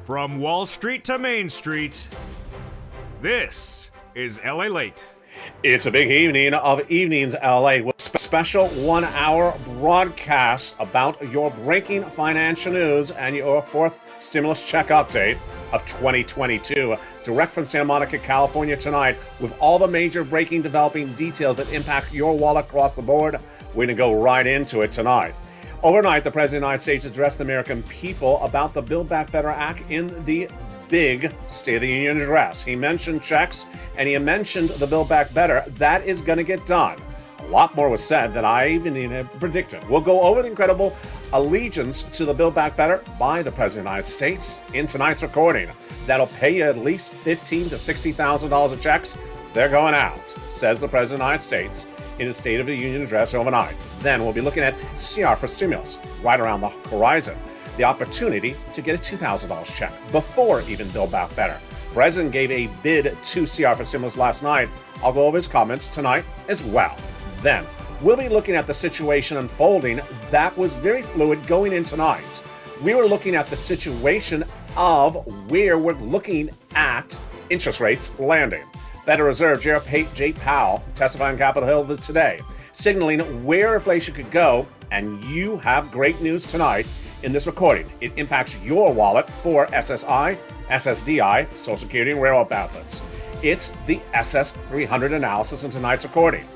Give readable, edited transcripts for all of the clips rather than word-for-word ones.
From Wall Street to Main Street, this is LALATE. It's a big evening of Evenings LA with special 1 hour broadcast about your breaking financial news and your fourth stimulus check update of 2022. Direct from Santa Monica, California tonight with all the major breaking developing details that impact your wallet across the board. We're going to go right into it tonight. Overnight, the President of the United States addressed the American people about the Build Back Better Act in the big State of the Union address. He mentioned checks and he mentioned the Build Back Better. That is going to get done. A lot more was said than I even predicted. We'll go over the incredible allegiance to the Build Back Better by the President of the United States in tonight's recording. That'll pay you at least $15,000 to $60,000 of checks. They're going out, says the President of the United States in his State of the Union address overnight. Then we'll be looking at CR for stimulus right around the horizon. The opportunity to get a $2,000 check before even Build Back Better. The President gave a bid to CR for stimulus last night. I'll go over his comments tonight as well. Then we'll be looking at the situation unfolding that was very fluid going in tonight. We were looking at the situation of where we're looking at interest rates landing. Federal Reserve Jay Powell testifying on Capitol Hill today, signaling where inflation could go, and you have great news tonight in this recording. It impacts your wallet for SSI, SSDI, Social Security, and railroad benefits. It's the SS300 analysis in tonight's recording.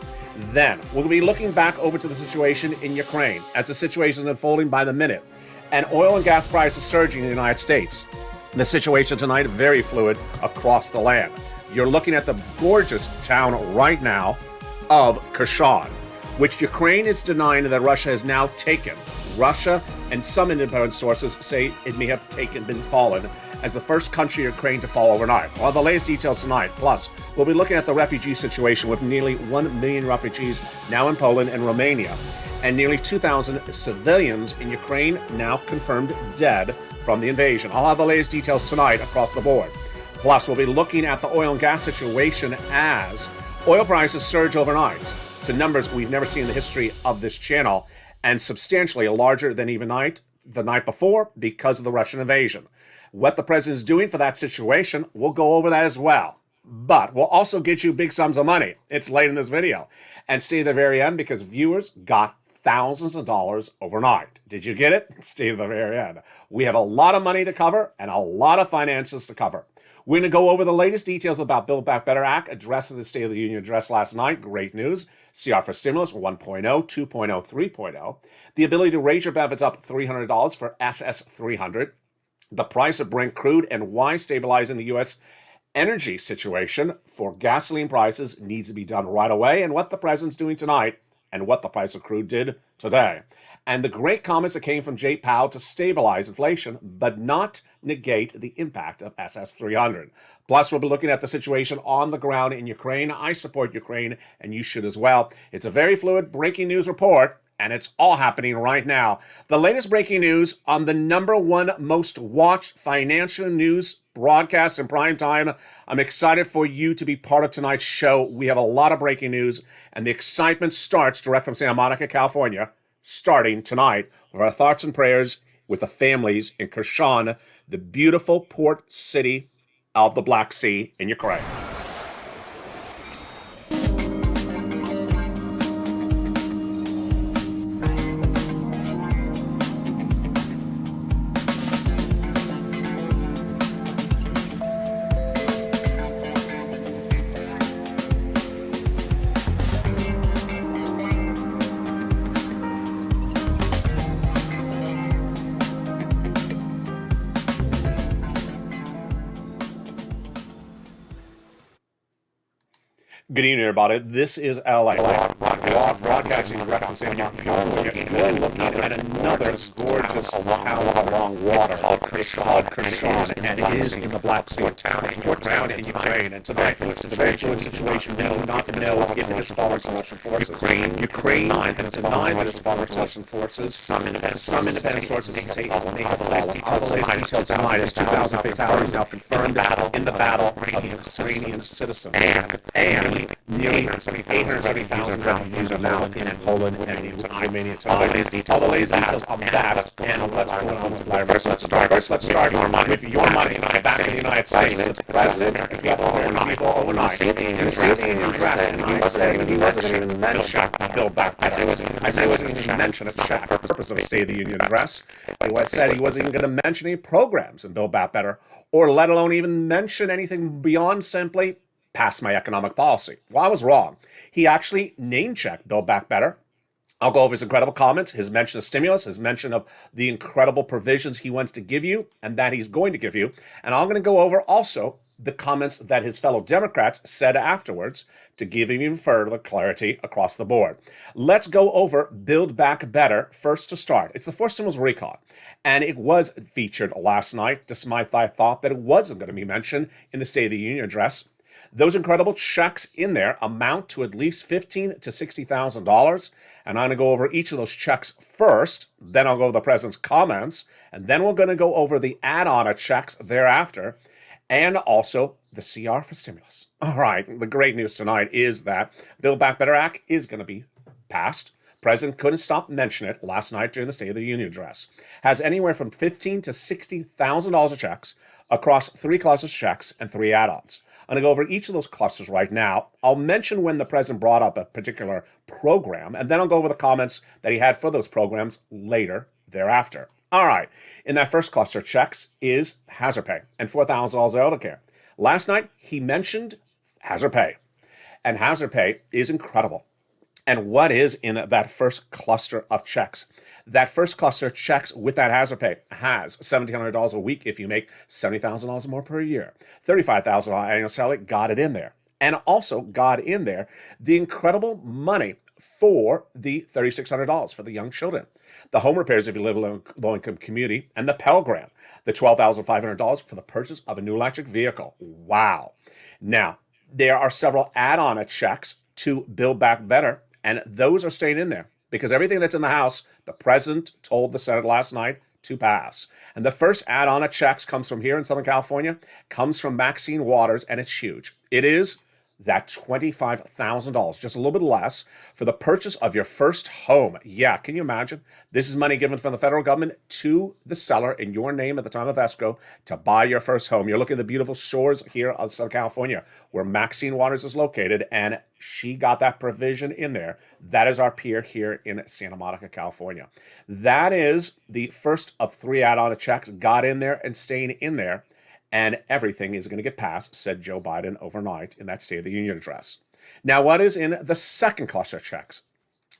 Then we'll be looking back over to the situation in Ukraine as the situation is unfolding by the minute, and oil and gas prices surging in the United States. The situation tonight is very fluid across the land. You're looking at the gorgeous town right now of Kherson, which Ukraine is denying that Russia has now taken. Russia and some independent sources say it may have been fallen as the first country in Ukraine to fall overnight. Well, the latest details tonight. Plus, we'll be looking at the refugee situation with nearly 1 million refugees now in Poland and Romania, and nearly 2,000 civilians in Ukraine now confirmed dead from the invasion. I'll have the latest details tonight across the board. Plus, we'll be looking at the oil and gas situation as oil prices surge overnight to numbers we've never seen in the history of this channel, and substantially larger than even the night before because of the Russian invasion. What the president is doing for that situation, we'll go over that as well. But we'll also get you big sums of money. It's late in this video. And stay to the very end because viewers got thousands of dollars overnight. Did you get it? Stay to the very end. We have a lot of money to cover and a lot of finances to cover. We're going to go over the latest details about Build Back Better Act, address of the State of the Union address last night. Great news. CR for stimulus 1.0, 2.0, 3.0. The ability to raise your benefits up $300 for SS300. The price of Brent crude and why stabilizing the U.S. energy situation for gasoline prices needs to be done right away, and what the president's doing tonight and what the price of crude did today. And the great comments that came from Jay Powell to stabilize inflation, but not negate the impact of SS300. Plus, we'll be looking at the situation on the ground in Ukraine. I support Ukraine, and you should as well. It's a very fluid breaking news report, and it's all happening right now. The latest breaking news on the #1 most watched financial news broadcast in prime time. I'm excited for you to be part of tonight's show. We have a lot of breaking news, and the excitement starts direct from Santa Monica, California, starting tonight with our thoughts and prayers with the families in Kherson, the beautiful port city of the Black Sea in Ukraine. Good evening, everybody. This is LA. Broadcasting direct from Santa Monica, California. We're looking at another gorgeous town along water called Kherson, and it is in the Black Sea town in Ukraine. And tonight, it's a very fluid situation. We do not know if it is following Russian forces. Ukraine has denied that it's following Russian forces. Some independent sources say it may have fallen. I'll latest details tonight is 2,000 fatalities now confirmed in the battle of Ukrainian citizens. And nearly 870,000 refugees are now in Poland and in Romania tonight. All the latest details of that and what's going on with Vladimir. Let's start with your money back in the United States. The president, American people overnight, in the State of the Union address, and he said he wasn't even mentioned Build Back Better. I say he wasn't even mentioned as the purpose of the State of the Union address. He said he wasn't even going to mention any programs in Build Back Better, or let alone even mention anything beyond simply pass my economic policy. Well, I was wrong. He actually name-checked Build Back Better. I'll go over his incredible comments, his mention of stimulus, his mention of the incredible provisions he wants to give you and that he's going to give you. And I'm going to go over also the comments that his fellow Democrats said afterwards to give him even further clarity across the board. Let's go over Build Back Better first to start. It's the first stimulus recall, and it was featured last night, despite I thought that it wasn't going to be mentioned in the State of the Union address. Those incredible checks in there amount to at least $15,000 to $60,000, and I'm going to go over each of those checks first. Then I'll go over the president's comments, and then we're going to go over the add-on checks thereafter, and also the CR for stimulus. All right, the great news tonight is that Build Back Better Act is going to be passed. President couldn't stop mentioning it last night during the State of the Union address. Has anywhere from $15,000 to $60,000 of checks across 3 clusters of checks and 3 add-ons. I'm going to go over each of those clusters right now. I'll mention when the president brought up a particular program, and then I'll go over the comments that he had for those programs later thereafter. All right, in that first cluster of checks is hazard pay and $4,000 elder care. Last night, he mentioned hazard pay, and hazard pay is incredible. And what is in that first cluster of checks? That first cluster of checks with that hazard pay has $1,700 a week if you make $70,000 more per year. $35,000 annual salary, got it in there. And also got in there the incredible money for the $3,600 for the young children. The home repairs if you live in a low-income community, and the Pell Grant, the $12,500 for the purchase of a new electric vehicle. Wow. Now, there are several add-on checks to Build Back Better, and those are staying in there because everything that's in the House, the president told the Senate last night to pass. And the first add-on of checks comes from here in Southern California, comes from Maxine Waters, and it's huge. It is that $25,000, just a little bit less, for the purchase of your first home. Yeah, can you imagine? This is money given from the federal government to the seller in your name at the time of escrow to buy your first home. You're looking at the beautiful shores here of Southern California, where Maxine Waters is located, and she got that provision in there. That is our pier here in Santa Monica, California. That is the first of 3 add-on checks got in there and staying in there. And everything is going to get passed, said Joe Biden overnight in that State of the Union address. Now, what is in the second cluster of checks?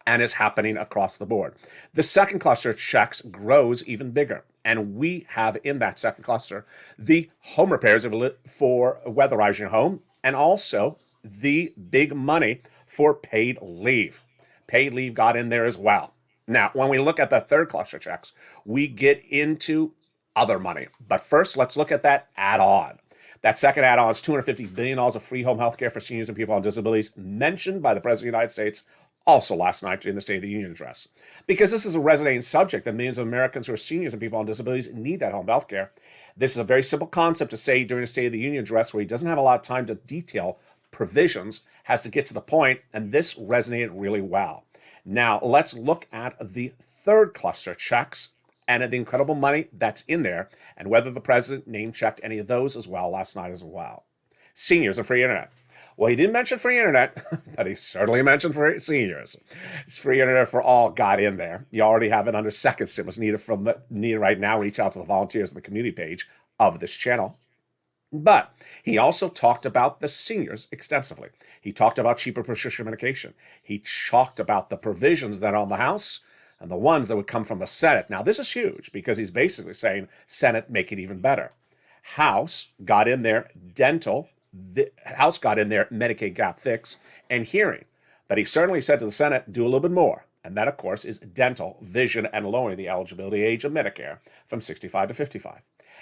And is happening across the board. The second cluster of checks grows even bigger. And we have in that second cluster the home repairs for weatherizing your home, and also the big money for paid leave. Paid leave got in there as well. Now, when we look at the third cluster of checks, we get into other money. But first, let's look at that add-on. That second add-on is $250 billion of free home health care for seniors and people on disabilities, mentioned by the President of the United States also last night during the State of the Union address. Because this is a resonating subject that millions of Americans who are seniors and people on disabilities need that home health care. This is a very simple concept to say during the State of the Union address where he doesn't have a lot of time to detail provisions, has to get to the point, and this resonated really well. Now, let's look at the third cluster checks and the incredible money that's in there, and whether the president name-checked any of those as well last night as well. Seniors and free internet. Well, he didn't mention free internet, but he certainly mentioned free seniors. It's free internet for all got in there. You already have it under second stimulus needed right now. Reach out to the volunteers on the community page of this channel. But he also talked about the seniors extensively. He talked about cheaper prescription medication. He talked about the provisions that are on the House and the ones that would come from the Senate. Now, this is huge because he's basically saying, Senate, make it even better. House got in there dental, the House got in there Medicaid gap fix, and hearing. But he certainly said to the Senate, do a little bit more. And that, of course, is dental, vision, and lowering the eligibility age of Medicare from 65 to 55.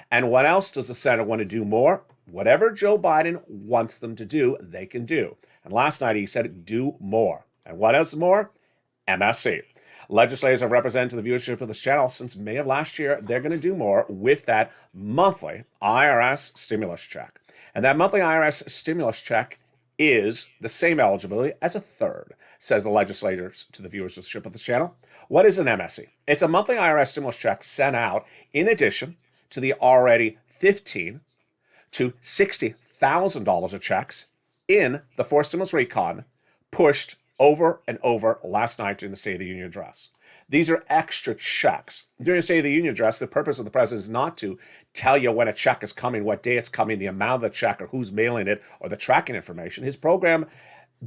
And what else does the Senate want to do more? Whatever Joe Biden wants them to do, they can do. And last night he said, do more. And what else more? MSC. Legislators have represented to the viewership of this channel since May of last year. They're going to do more with that monthly IRS stimulus check. And that monthly IRS stimulus check is the same eligibility as a third, says the legislators to the viewership of the channel. What is an MSE? It's a monthly IRS stimulus check sent out in addition to the already $15,000 to $60,000 of checks in the forced stimulus recon pushed over and over last night during the State of the Union address. These are extra checks. During the State of the Union address, the purpose of the president is not to tell you when a check is coming, what day it's coming, the amount of the check, or who's mailing it, or the tracking information. His program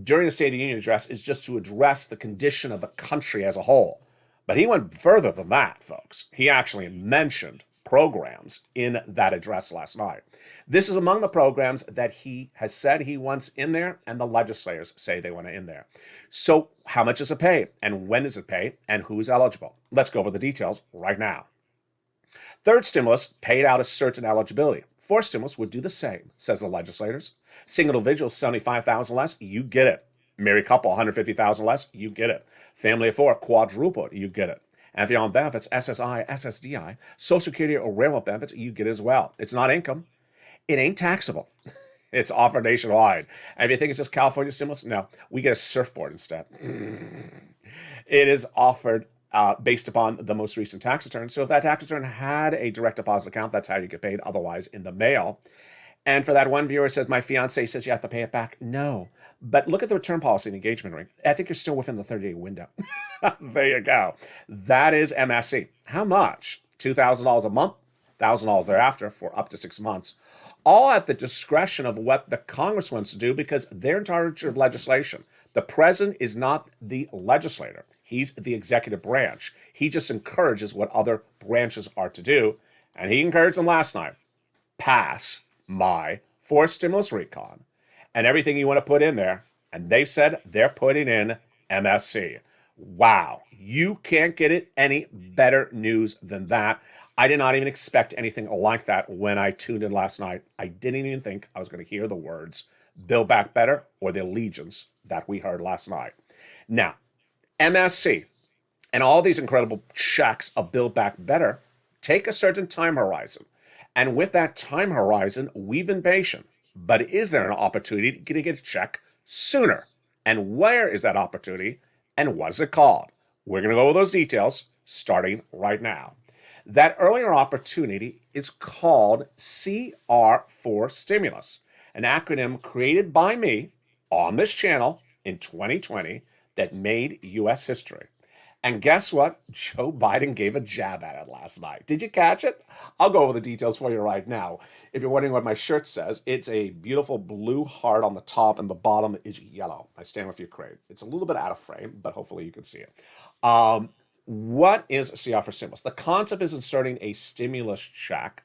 during the State of the Union address is just to address the condition of the country as a whole. But he went further than that, folks. He actually mentioned programs in that address last night. This is among the programs that he has said he wants in there, and the legislators say they want it in there. So how much does it pay, and when does it pay, and who's eligible? Let's go over the details right now. Third stimulus paid out a certain eligibility. Fourth stimulus would do the same, says the legislators. Single individuals, $75,000 less, you get it. Married couple, $150,000 less, you get it. Family of four, quadruple, you get it. And if you're on benefits, SSI, SSDI, Social Security or railroad benefits, you get it as well. It's not income. It ain't taxable. It's offered nationwide. And if you think it's just California stimulus, no, we get a surfboard instead. It is offered based upon the most recent tax return. So if that tax return had a direct deposit account, that's how you get paid. Otherwise, in the mail. And for that one viewer says, my fiance says you have to pay it back. No. But look at the return policy and engagement ring. I think you're still within the 30-day window. There you go. That is MSE. How much? $2,000 a month, $1,000 thereafter for up to 6 months. All at the discretion of what the Congress wants to do because they're in charge of legislation. The president is not the legislator. He's the executive branch. He just encourages what other branches are to do. And he encouraged them last night. Pass my forced stimulus recon and everything you want to put in there. And they said they're putting in MSC. Wow. You can't get it any better news than that. I did not even expect anything like that when I tuned in last night. I didn't even think I was going to hear the words Build Back Better or the allegiance that we heard last night. Now, MSC and all these incredible checks of Build Back Better take a certain time horizon. And with that time horizon, we've been patient. But is there an opportunity to get a check sooner? And where is that opportunity? And what is it called? We're going to go over those details starting right now. That earlier opportunity is called CR4 Stimulus, an acronym created by me on this channel in 2020 that made U.S. history. And guess what? Joe Biden gave a jab at it last night. Did you catch it? I'll go over the details for you right now. If you're wondering what my shirt says, it's a beautiful blue heart on the top and the bottom is yellow. I stand with Ukraine. It's a little bit out of frame, but hopefully you can see it. What is CR for stimulus? The concept is inserting a stimulus check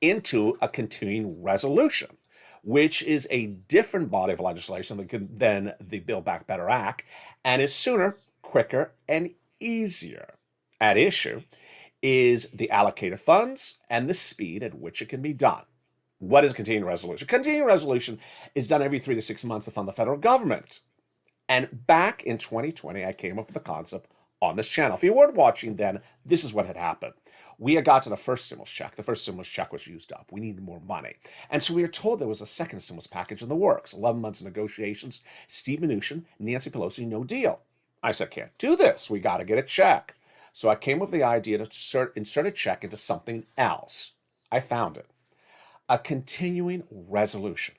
into a continuing resolution, which is a different body of legislation than the Build Back Better Act, and is sooner, quicker, and easier. At issue is the allocated funds and the speed at which it can be done. What is a continuing resolution? Continuing resolution is done every 3 to 6 months to fund the federal government. And back in 2020, I came up with the concept on this channel. If you weren't watching then, this is what had happened. We had got to the first stimulus check. The first stimulus check was used up. We needed more money. And so we were told there was a second stimulus package in the works. 11 months of negotiations. Steve Mnuchin, Nancy Pelosi, no deal. I said, can't do this. We got to get a check. So I came up with the idea to insert a check into something else. I found it. A continuing resolution.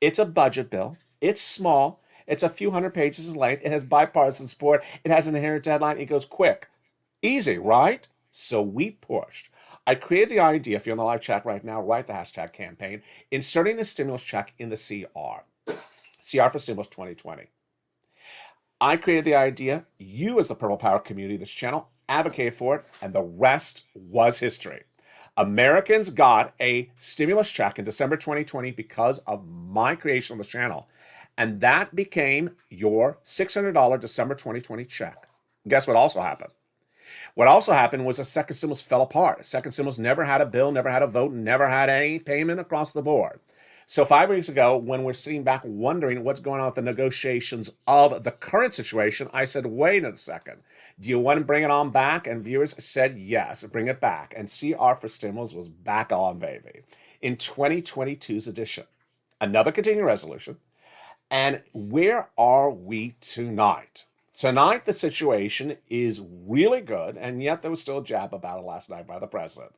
It's a budget bill. It's small. It's a few hundred pages in length. It has bipartisan support. It has an inherent deadline. It goes quick. Easy, right? So we pushed. I created the idea, if you're on the live chat right now, write the hashtag campaign, inserting the stimulus check in the CR. CR for Stimulus 2020. I created the idea. You, as the Purple Power community, this channel, advocated for it, and the rest was history. Americans got a stimulus check in December 2020 because of my creation of this channel. And that became your $600 December 2020 check. Guess what also happened? What also happened was the second stimulus fell apart. Second stimulus never had a bill, never had a vote, never had any payment across the board. So 5 weeks ago, when we're sitting back wondering what's going on with the negotiations of the current situation, I said, wait a second. Do you want to bring it on back? And viewers said, yes, bring it back. And CR for Stimulus was back on, baby. In 2022's edition, another continuing resolution. And where are we tonight? Tonight, the situation is really good, and yet there was still a jab about it last night by the president.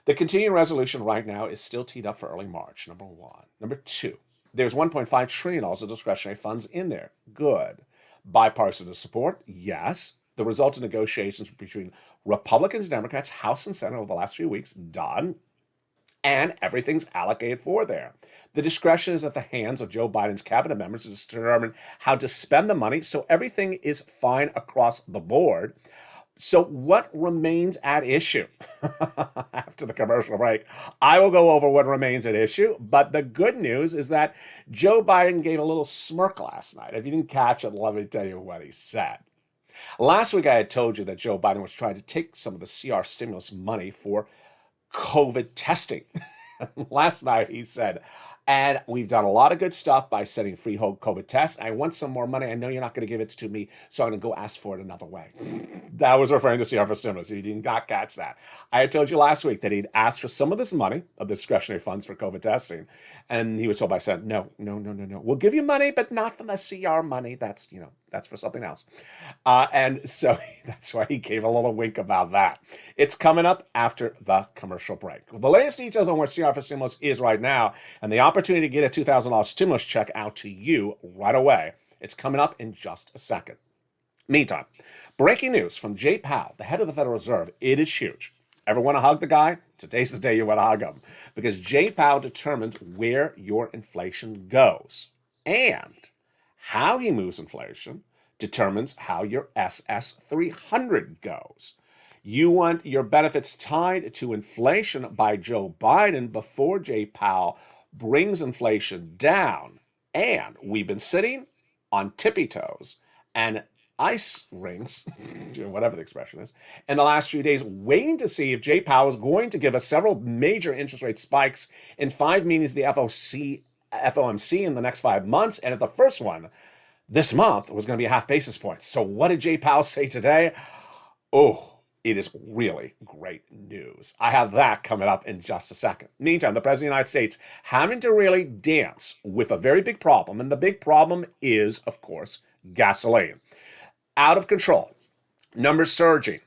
The continuing resolution right now is still teed up for early March, number one. Number two, there's $1.5 trillion of discretionary funds in there. Good. Bipartisan support, yes. The result of negotiations between Republicans and Democrats, House and Senate over the last few weeks, done. And everything's allocated for there. The discretion is at the hands of Joe Biden's cabinet members to determine how to spend the money, so everything is fine across the board. So what remains at issue? After the commercial break, I will go over what remains at issue, but the good news is that Joe Biden gave a little smirk last night. If you didn't catch it, let me tell you what he said. Last week, I had told you that Joe Biden was trying to take some of the CR stimulus money for COVID testing. Last night he said, and we've done a lot of good stuff by setting free home COVID tests. I want some more money. I know you're not going to give it to me, so I'm going to go ask for it another way. That was referring to CR for stimulus. You did not catch that. I had told you last week that he'd asked for some of this money of the discretionary funds for COVID testing, and he was told by Senate, no. We'll give you money, but not from the CR money. That's for something else. And so that's why he gave a little wink about that. It's coming up after the commercial break. The latest details on where CR for stimulus is right now and the opportunity to get a $2,000 stimulus check out to you right away. It's coming up in just a second. Meantime, breaking news from Jay Powell, the head of the Federal Reserve. It is huge. Ever want to hug the guy? Today's the day you want to hug him, because Jay Powell determines where your inflation goes, and how he moves inflation determines how your SS300 goes. You want your benefits tied to inflation by Joe Biden before Jay Powell brings inflation down. And we've been sitting on tippy toes and ice rings, whatever the expression is, in the last few days, waiting to see if Jay Powell is going to give us several major interest rate spikes in 5 meetings of the FOMC in the next 5 months. And if the first one this month was going to be a half basis point. So what did Jay Powell say today? Oh, it is really great news. I have that coming up in just a second. Meantime, the President of the United States having to really dance with a very big problem. And the big problem is, of course, gasoline. Out of control. Numbers surging.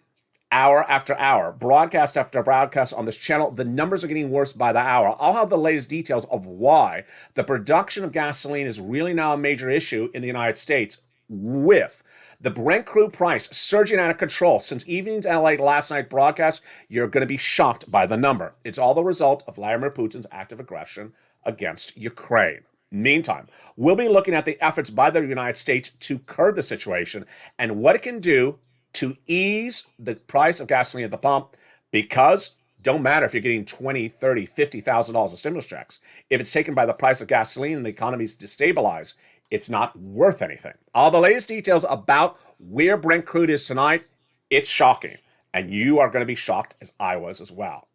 Hour after hour, broadcast after broadcast on this channel. The numbers are getting worse by the hour. I'll have the latest details of why the production of gasoline is really now a major issue in the United States, with the Brent crude price surging out of control since evening's LA last night broadcast. You're going to be shocked by the number. It's all the result of Vladimir Putin's active aggression against Ukraine. Meantime, we'll be looking at the efforts by the United States to curb the situation and what it can do to ease the price of gasoline at the pump, because don't matter if you're getting $20,000, $30,000, $50,000 of stimulus checks. If it's taken by the price of gasoline and the economy's destabilized, it's not worth anything. All the latest details about where Brent crude is tonight, it's shocking. And you are going to be shocked, as I was as well.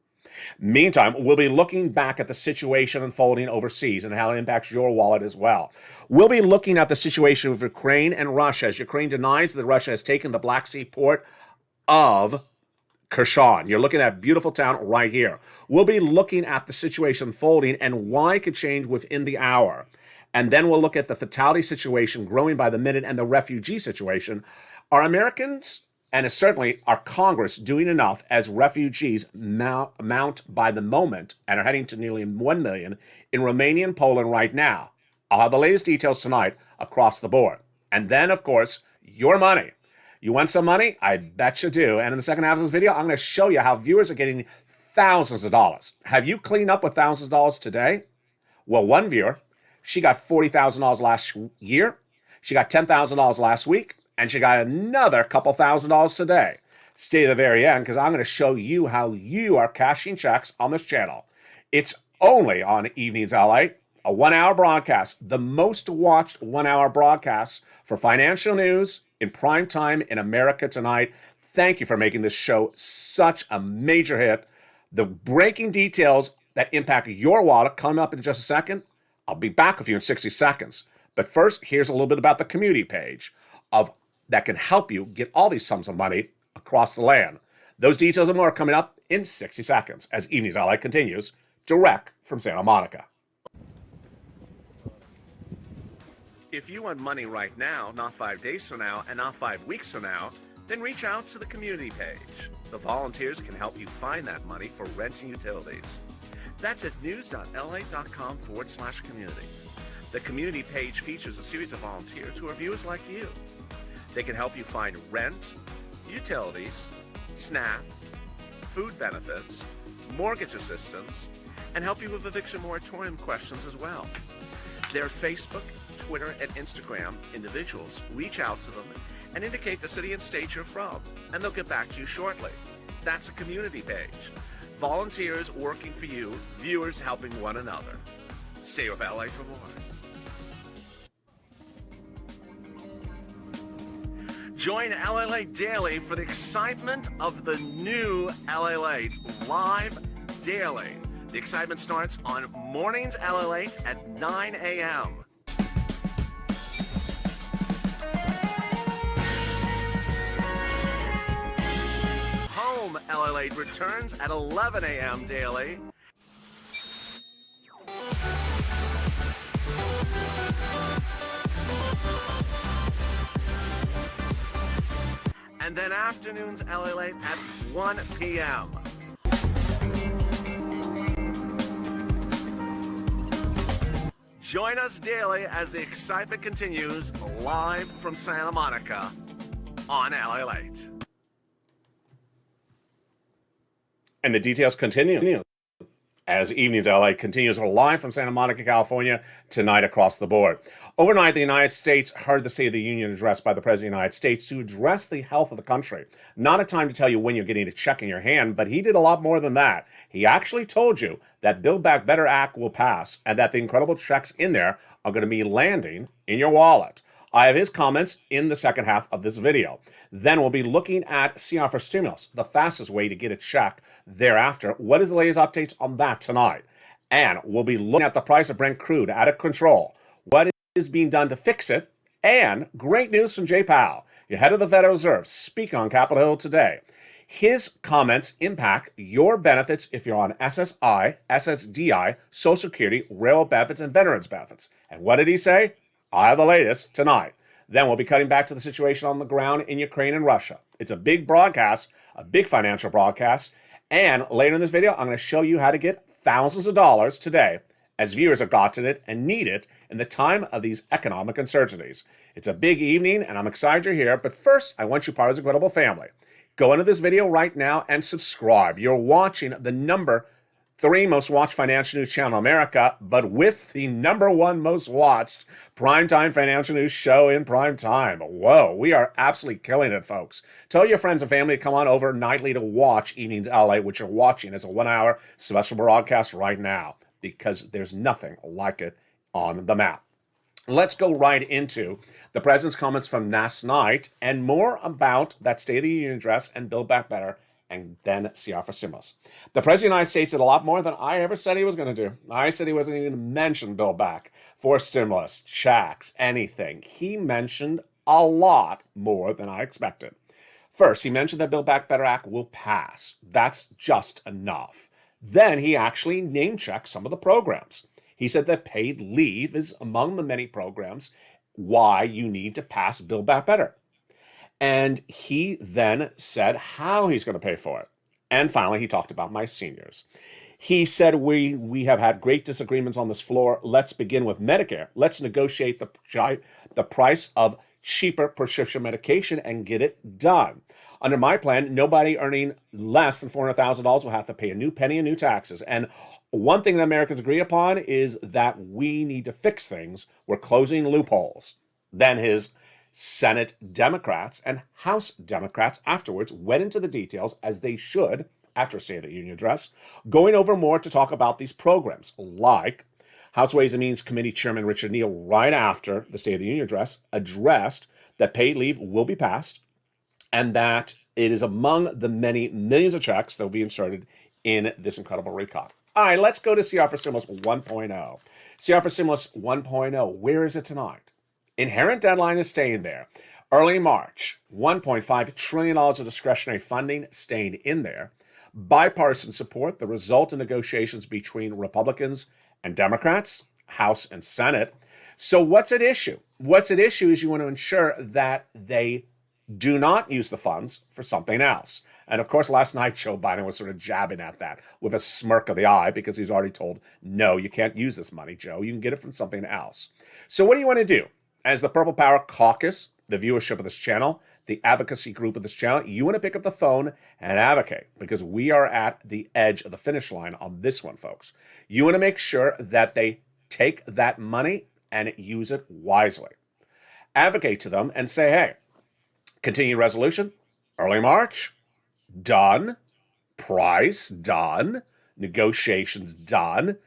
Meantime, we'll be looking back at the situation unfolding overseas and how it impacts your wallet as well. We'll be looking at the situation with Ukraine and Russia, as Ukraine denies that Russia has taken the Black Sea port of Kherson. You're looking at a beautiful town right here. We'll be looking at the situation unfolding and why it could change within the hour. And then we'll look at the fatality situation growing by the minute and the refugee situation. Are Americans, and certainly our Congress, doing enough as refugees mount by the moment and are heading to nearly 1 million in Romania and Poland right now? I'll have the latest details tonight across the board. And then, of course, your money. You want some money? I bet you do. And in the second half of this video, I'm going to show you how viewers are getting thousands of dollars. Have you cleaned up with thousands of dollars today? Well, one viewer, she got $40,000 last year. She got $10,000 last week. And she got another couple $1,000s today. Stay to the very end, because I'm going to show you how you are cashing checks on this channel. It's only on Evenings LA, a 1-hour broadcast, the most watched 1-hour broadcast for financial news in prime time in America tonight. Thank you for making this show such a major hit. The breaking details that impact your wallet coming up in just a second. I'll be back with you in 60 seconds. But first, here's a little bit about the community page that can help you get all these sums of money across the land. Those details and more are coming up in 60 seconds as Evenings LA continues direct from Santa Monica. If you want money right now, not 5 days from now, and not 5 weeks from now, then reach out to the community page. The volunteers can help you find that money for rent and utilities. That's at news.la.com/community. The community page features a series of volunteers who are viewers like you. They can help you find rent, utilities, SNAP, food benefits, mortgage assistance, and help you with eviction moratorium questions as well. Their Facebook, Twitter, and Instagram individuals reach out to them and indicate the city and state you're from, and they'll get back to you shortly. That's a community page. Volunteers working for you, viewers helping one another. Stay with LA for more. Join LALATE daily for the excitement of the new LALATE live daily. The excitement starts on mornings LALATE at 9 a.m. Home LALATE returns at 11 a.m. daily. And then afternoons LALATE at 1 p.m. Join us daily as the excitement continues live from Santa Monica on LALATE. And the details continue as Evenings LA continues live from Santa Monica, California, tonight across the board. Overnight, the United States heard the State of the Union address by the President of the United States to address the health of the country. Not a time to tell you when you're getting a check in your hand, but he did a lot more than that. He actually told you that Build Back Better Act will pass and that the incredible checks in there are going to be landing in your wallet. I have his comments in the second half of this video. Then we'll be looking at CR for stimulus, the fastest way to get a check thereafter. What is the latest updates on that tonight? And we'll be looking at the price of Brent crude out of control. What is being done to fix it? And great news from Jay Powell, your head of the Federal Reserve, speaking on Capitol Hill today. His comments impact your benefits if you're on SSI, SSDI, Social Security, railroad benefits, and veterans benefits. And what did he say? I have the latest tonight. Then we'll be cutting back to the situation on the ground in Ukraine and Russia. It's a big broadcast, a big financial broadcast. And later in this video, I'm going to show you how to get thousands of dollars today as viewers have gotten it and need it in the time of these economic uncertainties. It's a big evening, and I'm excited you're here. But first, I want you part of the incredible family. Go into this video right now and subscribe. You're watching the number 3 most watched financial news channel in America, but with the number 1 most watched primetime financial news show in prime time. Whoa, we are absolutely killing it, folks. Tell your friends and family to come on over nightly to watch Evenings LA, which you're watching as a 1-hour special broadcast right now, because there's nothing like it on the map. Let's go right into the president's comments from last night and more about that State of the Union address and Build Back Better, and then CR for stimulus. The President of the United States did a lot more than I ever said he was going to do. I said he wasn't even going to mention Build Back for stimulus, checks, anything. He mentioned a lot more than I expected. First, he mentioned that Build Back Better Act will pass. That's just enough. Then he actually name-checked some of the programs. He said that paid leave is among the many programs why you need to pass Build Back Better. And he then said how he's going to pay for it. And finally, he talked about my seniors. He said, we have had great disagreements on this floor. Let's begin with Medicare. Let's negotiate the price of cheaper prescription medication and get it done. Under my plan, nobody earning less than $400,000 will have to pay a new penny in new taxes. And one thing that Americans agree upon is that we need to fix things. We're closing loopholes. Then his Senate Democrats and House Democrats afterwards went into the details, as they should after a State of the Union address, going over more to talk about these programs, like House Ways and Means Committee Chairman Richard Neal, right after the State of the Union address, addressed that paid leave will be passed and that it is among the many millions of checks that will be inserted in this incredible recall. All right, let's go to CR for Stimulus 1.0. CR for Stimulus 1.0, where is it tonight? Inherent deadline is staying there. Early March, $1.5 trillion of discretionary funding staying in there. Bipartisan support, the result in negotiations between Republicans and Democrats, House and Senate. So what's at issue? What's at issue is you want to ensure that they do not use the funds for something else. And of course, last night, Joe Biden was sort of jabbing at that with a smirk of the eye because he's already told, no, you can't use this money, Joe. You can get it from something else. So what do you want to do? As the Purple Power Caucus, the viewership of this channel, the advocacy group of this channel, you want to pick up the phone and advocate because we are at the edge of the finish line on this one, folks. You want to make sure that they take that money and use it wisely. Advocate to them and say, hey, continued resolution, early March, done. Price, done. Negotiations, done.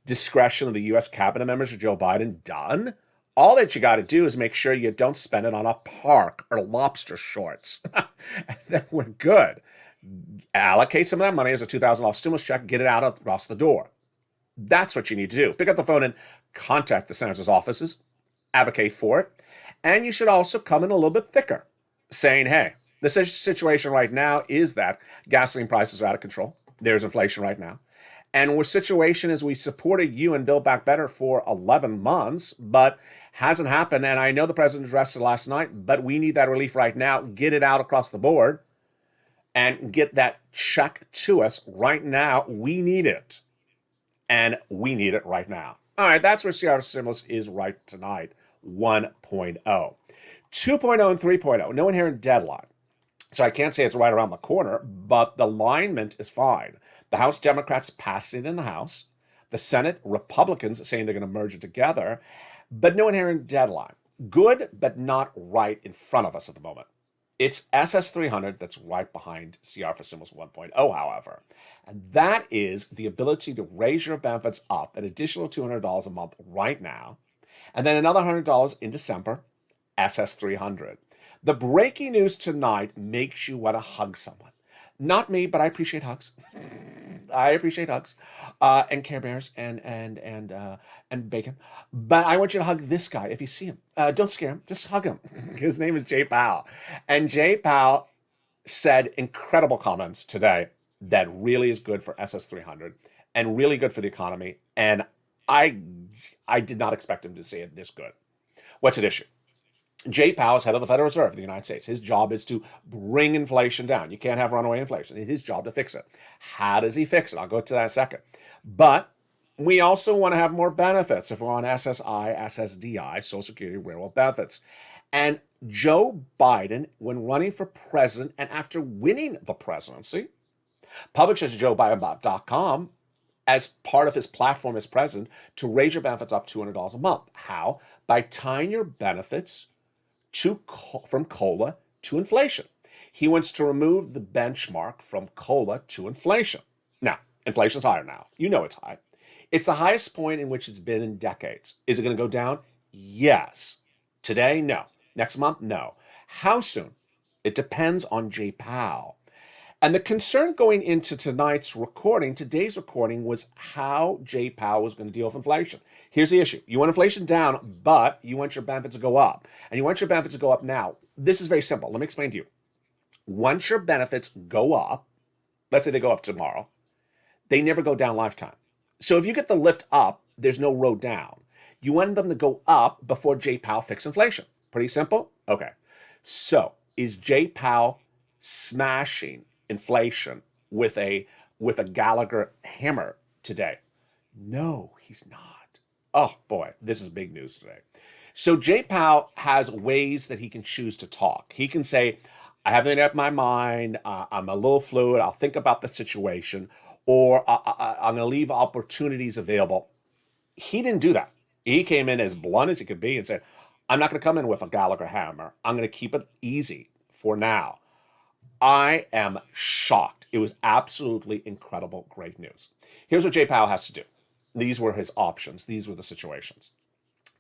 Discretion of the U.S. cabinet members of Joe Biden, done. All that you got to do is make sure you don't spend it on a park or lobster shorts. And then we're good. Allocate some of that money as a $2,000 stimulus check, get it out across the door. That's what you need to do. Pick up the phone and contact the senator's offices, advocate for it. And you should also come in a little bit thicker, saying, hey, the situation right now is that gasoline prices are out of control. There's inflation right now. And our situation is we supported you and Build Back Better for 11 months, but hasn't happened. And I know the president addressed it last night, but we need that relief right now. Get it out across the board and get that check to us right now. We need it. And we need it right now. All right, that's where CR Stimulus is right tonight, 1.0. 2.0 and 3.0, no inherent deadline. So I can't say it's right around the corner, but the alignment is fine. The House Democrats passing it in the House. The Senate Republicans saying they're going to merge it together, but no inherent deadline. Good, but not right in front of us at the moment. It's SS300 that's right behind CR for Stimulus 1.0, however. And that is the ability to raise your benefits up an additional $200 a month right now, and then another $100 in December, SS300. The breaking news tonight makes you want to hug someone. Not me, but I appreciate hugs. I appreciate hugs, and Care Bears and bacon. But I want you to hug this guy if you see him. Don't scare him. Just hug him. His name is Jay Powell. And Jay Powell said incredible comments today that really is good for SS300 and really good for the economy. And I did not expect him to say it this good. What's at issue? Jay Powell is head of the Federal Reserve of the United States. His job is to bring inflation down. You can't have runaway inflation. It's his job to fix it. How does he fix it? I'll go to that in a second. But we also want to have more benefits if we're on SSI, SSDI, Social Security, Railroad benefits. And Joe Biden, when running for president and after winning the presidency, published at joebiden.com as part of his platform as president to raise your benefits up $200 a month. How? By tying your benefits from COLA to inflation. He wants to remove the benchmark from COLA to inflation. Now, inflation's higher now. You know it's high. It's the highest point in which it's been in decades. Is it going to go down? Yes. Today? No. Next month? No. How soon? It depends on Jay Powell. And the concern going into today's recording, was how Jay Powell was going to deal with inflation. Here's the issue. You want inflation down, but you want your benefits to go up. And you want your benefits to go up now. This is very simple. Let me explain to you. Once your benefits go up, let's say they go up tomorrow, they never go down lifetime. So if you get the lift up, there's no road down. You want them to go up before Jay Powell fixes inflation. Pretty simple? Okay. So is Jay Powell smashing inflation with a Gallagher hammer today? No, he's not. Oh boy, this is big news today. So Jay Powell has ways that he can choose to talk. He can say, I haven't made up my mind, I'm a little fluid, I'll think about the situation, or I'm going to leave opportunities available. He didn't do that. He came in as blunt as he could be and said, I'm not going to come in with a Gallagher hammer. I'm going to keep it easy for now. I am shocked. It was absolutely incredible, great news. Here's what Jay Powell has to do. These were his options. These were the situations.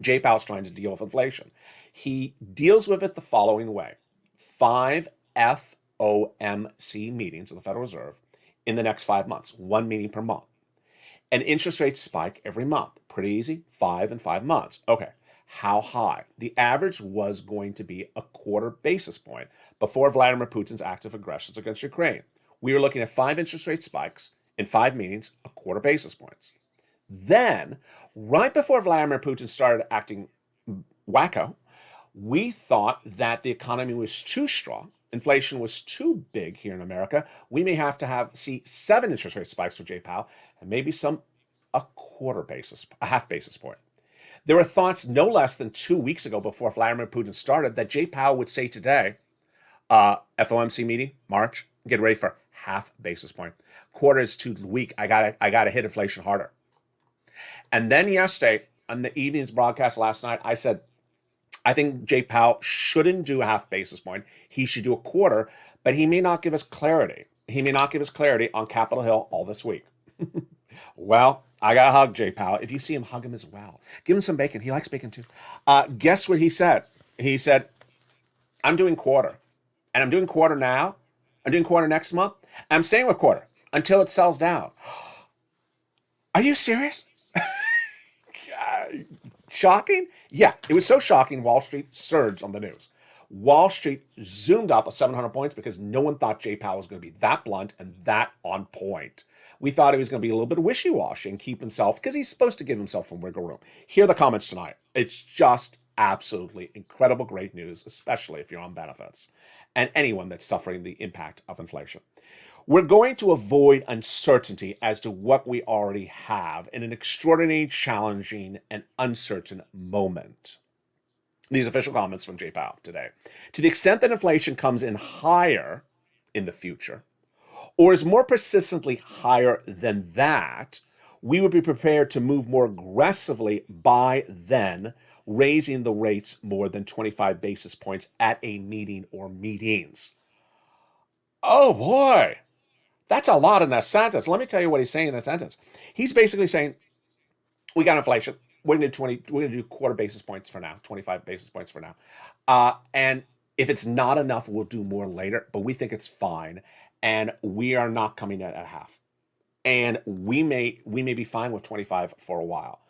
Jay Powell's trying to deal with inflation. He deals with it the following way. 5 FOMC meetings of the Federal Reserve in the next 5 months, 1 meeting per month. And interest rates spike every month. Pretty easy, 5 and 5 months. Okay, how high? The average was going to be a quarter basis point before Vladimir Putin's active aggressions against Ukraine. We were looking at 5 interest rate spikes in 5 meetings, a quarter basis points. Then, right before Vladimir Putin started acting wacko, we thought that the economy was too strong, inflation was too big here in America. We may have to see 7 interest rate spikes for Jay Powell, and maybe a half basis point. There were thoughts no less than 2 weeks ago, before Vladimir Putin started, that Jay Powell would say today, FOMC meeting, March, get ready for half basis point. Quarter is too weak. I gotta hit inflation harder. And then yesterday, on the evening's broadcast last night, I said, I think Jay Powell shouldn't do a half basis point. He should do a quarter, but he may not give us clarity. He may not give us clarity on Capitol Hill all this week. Well, I got to hug Jay Powell. If you see him, hug him as well. Give him some bacon. He likes bacon too. Guess what he said? He said, I'm doing quarter. And I'm doing quarter now. I'm doing quarter next month. I'm staying with quarter until it sells down. Are you serious? Shocking? Yeah, it was so shocking, Wall Street surged on the news. Wall Street zoomed up 700 points because no one thought Jay Powell was going to be that blunt and that on point. We thought he was going to be a little bit wishy-washy and keep himself, because he's supposed to give himself some wiggle room. Here are the comments tonight. It's just absolutely incredible, great news, especially if you're on benefits and anyone that's suffering the impact of inflation. We're going to avoid uncertainty as to what we already have in an extraordinarily challenging and uncertain moment. These official comments from Jay Powell today. To the extent that inflation comes in higher in the future, or is more persistently higher than that, we would be prepared to move more aggressively by then, raising the rates more than 25 basis points at a meeting or meetings. Oh boy, that's a lot in that sentence. Let me tell you what he's saying in that sentence. He's basically saying, we got inflation. We're going to do quarter basis points for now, 25 basis points for now. And if it's not enough, we'll do more later, but we think it's fine. And we are not coming in at half. And we may be fine with 25 for a while.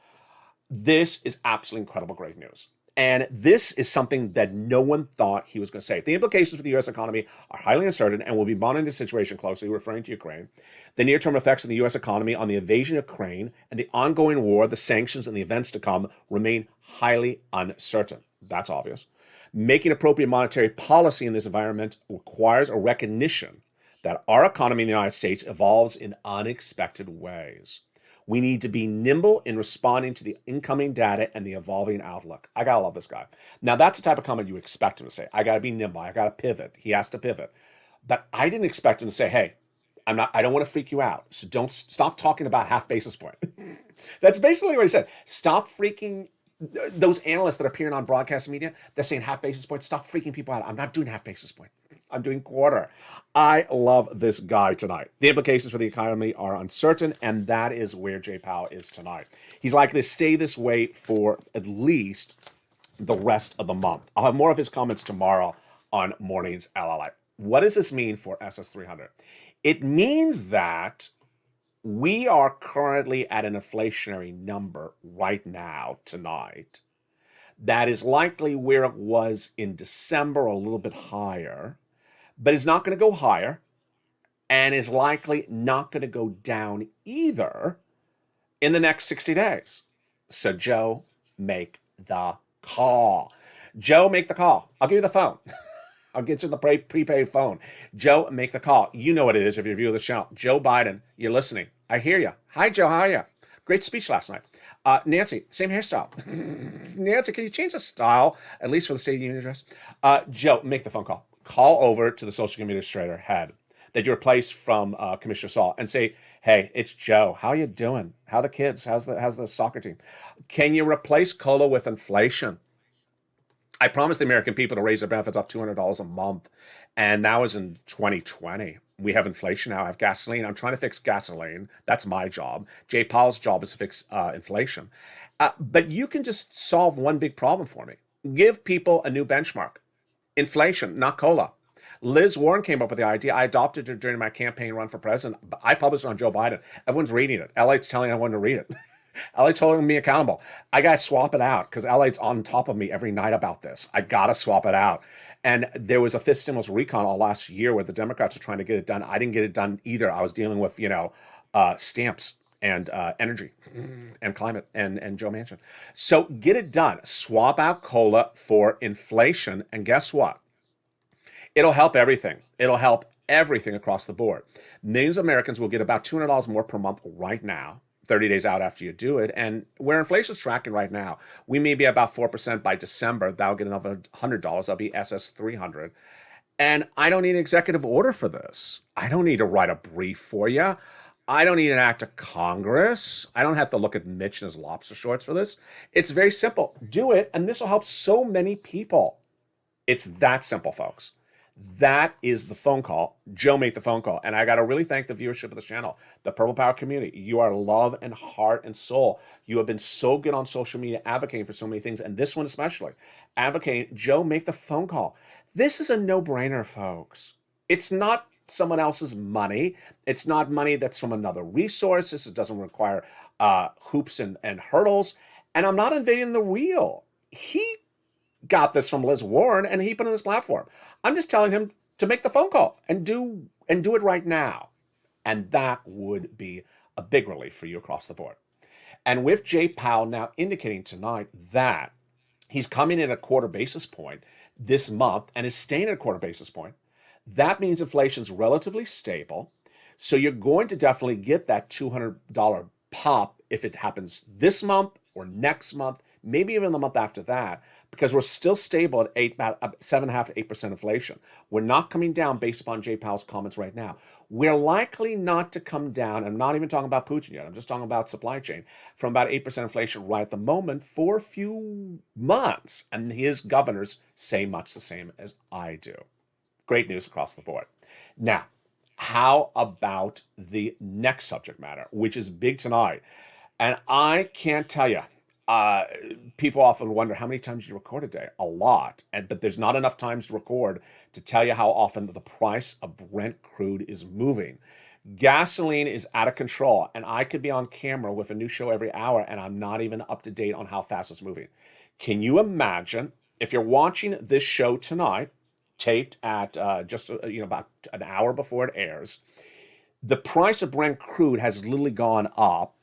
This is absolutely incredible, great news. And this is something that no one thought he was going to say. The implications for the U.S. economy are highly uncertain, and we'll be monitoring the situation closely, referring to Ukraine. The near-term effects of the U.S. economy on the invasion of Ukraine and the ongoing war, the sanctions, and the events to come remain highly uncertain. That's obvious. Making appropriate monetary policy in this environment requires a recognition that our economy in the United States evolves in unexpected ways. We need to be nimble in responding to the incoming data and the evolving outlook. I gotta love this guy. Now, that's the type of comment you expect him to say. I gotta be nimble. I gotta pivot. He has to pivot. But I didn't expect him to say, hey, I don't want to freak you out. So don't stop talking about half basis point. That's basically what he said. Stop freaking those analysts that are appearing on broadcast media. They're saying half basis point. Stop freaking people out. I'm not doing half basis point. I'm doing quarter. I love this guy tonight. The implications for the economy are uncertain, and that is where Jay Powell is tonight. He's likely to stay this way for at least the rest of the month. I'll have more of his comments tomorrow on Morning's LALATE. What does this mean for SS300? It means that we are currently at an inflationary number right now, tonight, that is likely where it was in December, a little bit higher, but is not going to go higher and is likely not going to go down either in the next 60 days. So, Joe, make the call. Joe, make the call. I'll give you the phone. I'll get you the prepaid phone. Joe, make the call. You know what it is if you view the channel. Joe Biden, you're listening. I hear you. Hi, Joe. How are you? Great speech last night. Nancy, same hairstyle. Nancy, can you change the style, at least for the State Union address? Joe, make the phone call. Call over to the social administrator head that you replaced from Commissioner Saul and say, hey, it's Joe. How you doing? How are the kids? How's the soccer team? Can you replace COLA with inflation? I promised the American people to raise their benefits up $200 a month, and that was in 2020. We have inflation now. I have gasoline. I'm trying to fix gasoline. That's my job. Jay Powell's job is to fix inflation. But you can just solve one big problem for me. Give people a new benchmark. Inflation, not COLA. Liz Warren came up with the idea. I adopted it during my campaign run for president. I published it on Joe Biden. Everyone's reading it. LA's telling everyone to read it. LA's holding me accountable. I got to swap it out because LA's on top of me every night about this. I got to swap it out. And there was a fifth stimulus recon all last year where the Democrats were trying to get it done. I didn't get it done either. I was dealing with, stamps and energy and climate and Joe Manchin. So get it done. Swap out COLA for inflation. And guess what? It'll help everything. It'll help everything across the board. Millions of Americans will get about $200 more per month right now, 30 days out after you do it. And where inflation's tracking right now, we may be about 4% by December. That'll get another $100. That'll be SS300. And I don't need an executive order for this. I don't need to write a brief for you. I don't need an act of Congress. I don't have to look at Mitch and his lobster shorts for this. It's very simple. Do it, and this will help so many people. It's that simple, folks. That is the phone call. Joe made the phone call. And I got to really thank the viewership of this channel, the Purple Power community. You are love and heart and soul. You have been so good on social media advocating for so many things, and this one especially. Advocating, Joe, make the phone call. This is a no-brainer, folks. It's not someone else's money. It's not money that's from another resource. It doesn't require hoops and hurdles. And I'm not invading the wheel. He got this from Liz Warren and he put it on his platform. I'm just telling him to make the phone call and do it right now. And that would be a big relief for you across the board. And with Jay Powell now indicating tonight that he's coming in a quarter basis point this month and is staying at a quarter basis point, that means inflation's relatively stable. So you're going to definitely get that $200 pop if it happens this month or next month, maybe even the month after that, because we're still stable at about 7.5% to 8% inflation. We're not coming down based upon Jay Powell's comments right now. We're likely not to come down. I'm not even talking about Putin yet. I'm just talking about supply chain from about 8% inflation right at the moment for a few months. And his governors say much the same as I do. Great news across the board. Now, how about the next subject matter, which is big tonight? And I can't tell you, people often wonder how many times you record a day. A lot. But there's not enough times to record to tell you how often the price of Brent crude is moving. Gasoline is out of control. And I could be on camera with a new show every hour, and I'm not even up to date on how fast it's moving. Can you imagine if you're watching this show tonight, taped at about an hour before it airs, the price of Brent crude has literally gone up.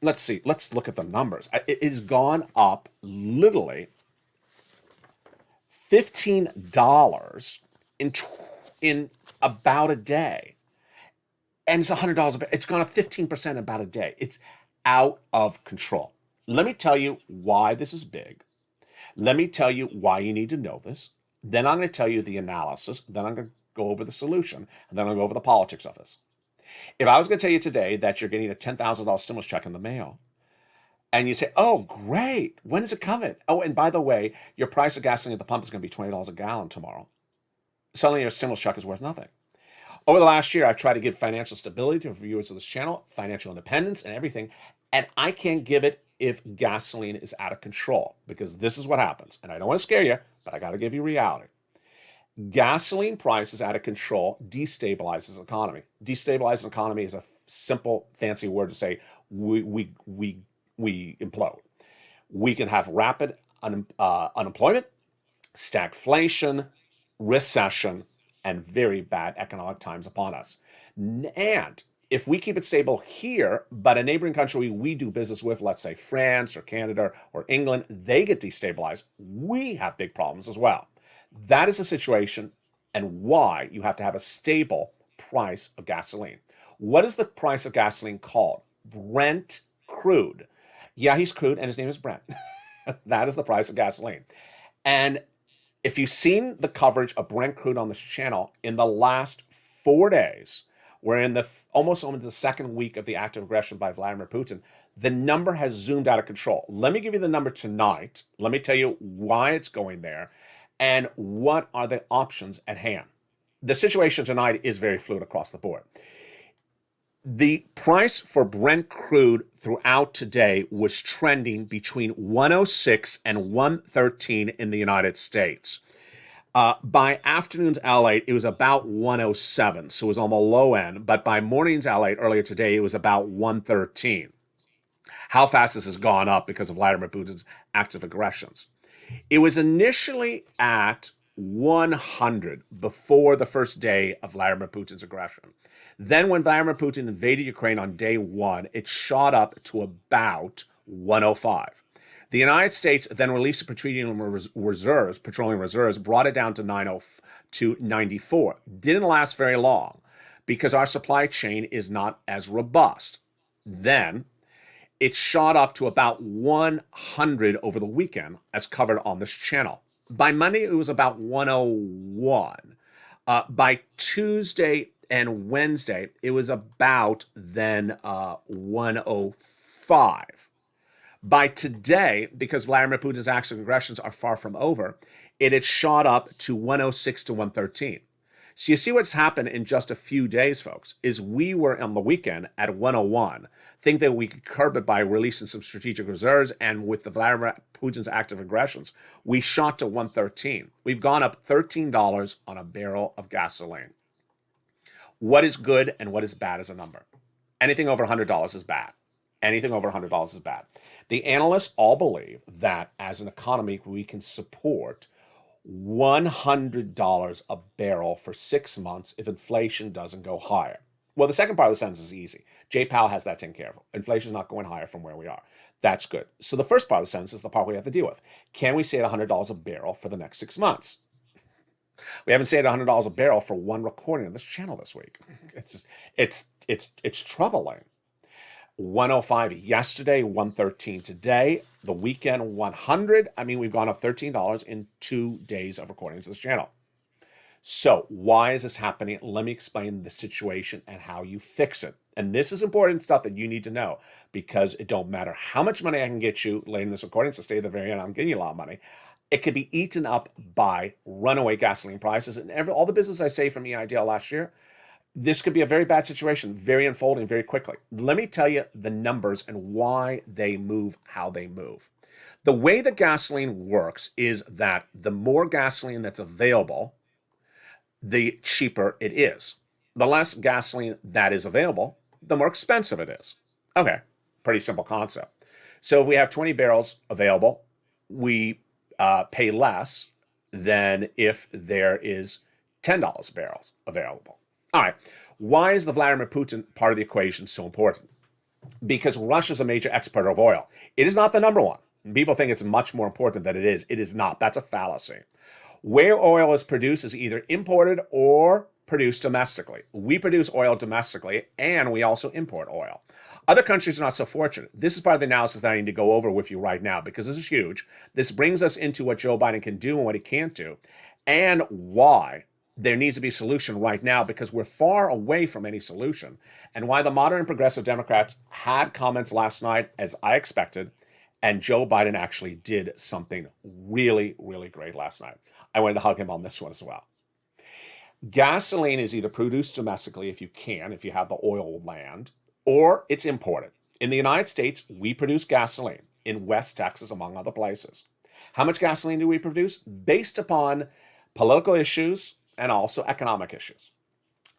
Let's see. Let's look at the numbers. It has gone up literally $15 in about a day, and it's $100 a barrel. It's gone up 15% in about a day. It's out of control. Let me tell you why this is big. Let me tell you why you need to know this. Then I'm going to tell you the analysis. Then I'm going to go over the solution. And then I'll go over the politics of this. If I was going to tell you today that you're getting a $10,000 stimulus check in the mail, and you say, oh, great, when is it coming? Oh, and by the way, your price of gasoline at the pump is going to be $20 a gallon tomorrow. Suddenly your stimulus check is worth nothing. Over the last year, I've tried to give financial stability to viewers of this channel, financial independence and everything, and I can't give it if gasoline is out of control, because this is what happens. And I don't want to scare you, but I got to give you reality. Gasoline prices out of control destabilizes the economy. Destabilizing the economy is a simple, fancy word to say we implode. We can have rapid unemployment, stagflation, recession, and very bad economic times upon us. And if we keep it stable here, but a neighboring country we do business with, let's say France or Canada or England, they get destabilized, we have big problems as well. That is the situation and why you have to have a stable price of gasoline. What is the price of gasoline called? Brent crude. Yeah, he's crude and his name is Brent. That is the price of gasoline. And if you've seen the coverage of Brent crude on this channel in the last 4 days, we're in almost into the second week of the active aggression by Vladimir Putin, the number has zoomed out of control. Let me give you the number tonight. Let me tell you why it's going there and what are the options at hand. The situation tonight is very fluid across the board. The price for Brent crude throughout today was trending between 106 and 113 in the United States. By afternoon's L8, it was about 107, so it was on the low end. But by morning's L8 earlier today, it was about 113. How fast this has gone up because of Vladimir Putin's active aggressions. It was initially at 100 before the first day of Vladimir Putin's aggression. Then, when Vladimir Putin invaded Ukraine on day one, it shot up to about 105. The United States then released the petroleum reserves, brought it down to 94. Didn't last very long because our supply chain is not as robust. Then it shot up to about 100 over the weekend, as covered on this channel. By Monday, it was about 101. By Tuesday and Wednesday, it was about then 105. By today, because Vladimir Putin's acts of aggressions are far from over, it had shot up to 106 to 113. So you see what's happened in just a few days, folks, is we were on the weekend at 101, think that we could curb it by releasing some strategic reserves, and with the Vladimir Putin's active aggressions, we shot to 113. We've gone up $13 on a barrel of gasoline. What is good and what is bad as a number? Anything over $100 is bad. Anything over $100 is bad. The analysts all believe that as an economy, we can support $100 a barrel for 6 months if inflation doesn't go higher. Well, the second part of the sentence is easy. Jay Powell has that taken care of. Inflation is not going higher from where we are. That's good. So the first part of the sentence is the part we have to deal with. Can we stay at $100 a barrel for the next 6 months? We haven't stayed at $100 a barrel for one recording on this channel this week. It's troubling. 105 yesterday, 113 today, the weekend 100. I mean, we've gone up $13 in 2 days of recordings of this channel. So why is this happening? Let me explain the situation and how you fix it. And this is important stuff that you need to know, because it don't matter how much money I can get you later in this recording, so stay at the very end, I'm getting you a lot of money. It could be eaten up by runaway gasoline prices and all the business I saved from EIDL last year. This could be a very bad situation, very unfolding very quickly. Let me tell you the numbers and why they move how they move. The way that gasoline works is that the more gasoline that's available, the cheaper it is. The less gasoline that is available, the more expensive it is. Okay, pretty simple concept. So if we have 20 barrels available, we pay less than if there is $10 barrels available. All right, why is the Vladimir Putin part of the equation so important? Because Russia is a major exporter of oil. It is not the number one. People think it's much more important than it is. It is not. That's a fallacy. Where oil is produced is either imported or produced domestically. We produce oil domestically, and we also import oil. Other countries are not so fortunate. This is part of the analysis that I need to go over with you right now, because this is huge. This brings us into what Joe Biden can do and what he can't do, and why there needs to be a solution right now, because we're far away from any solution, and why the modern and progressive Democrats had comments last night, as I expected, and Joe Biden actually did something really, really great last night. I wanted to hug him on this one as well. Gasoline is either produced domestically, if you can, if you have the oil land, or it's imported. In the United States, we produce gasoline in West Texas, among other places. How much gasoline do we produce? Based upon political issues and also economic issues.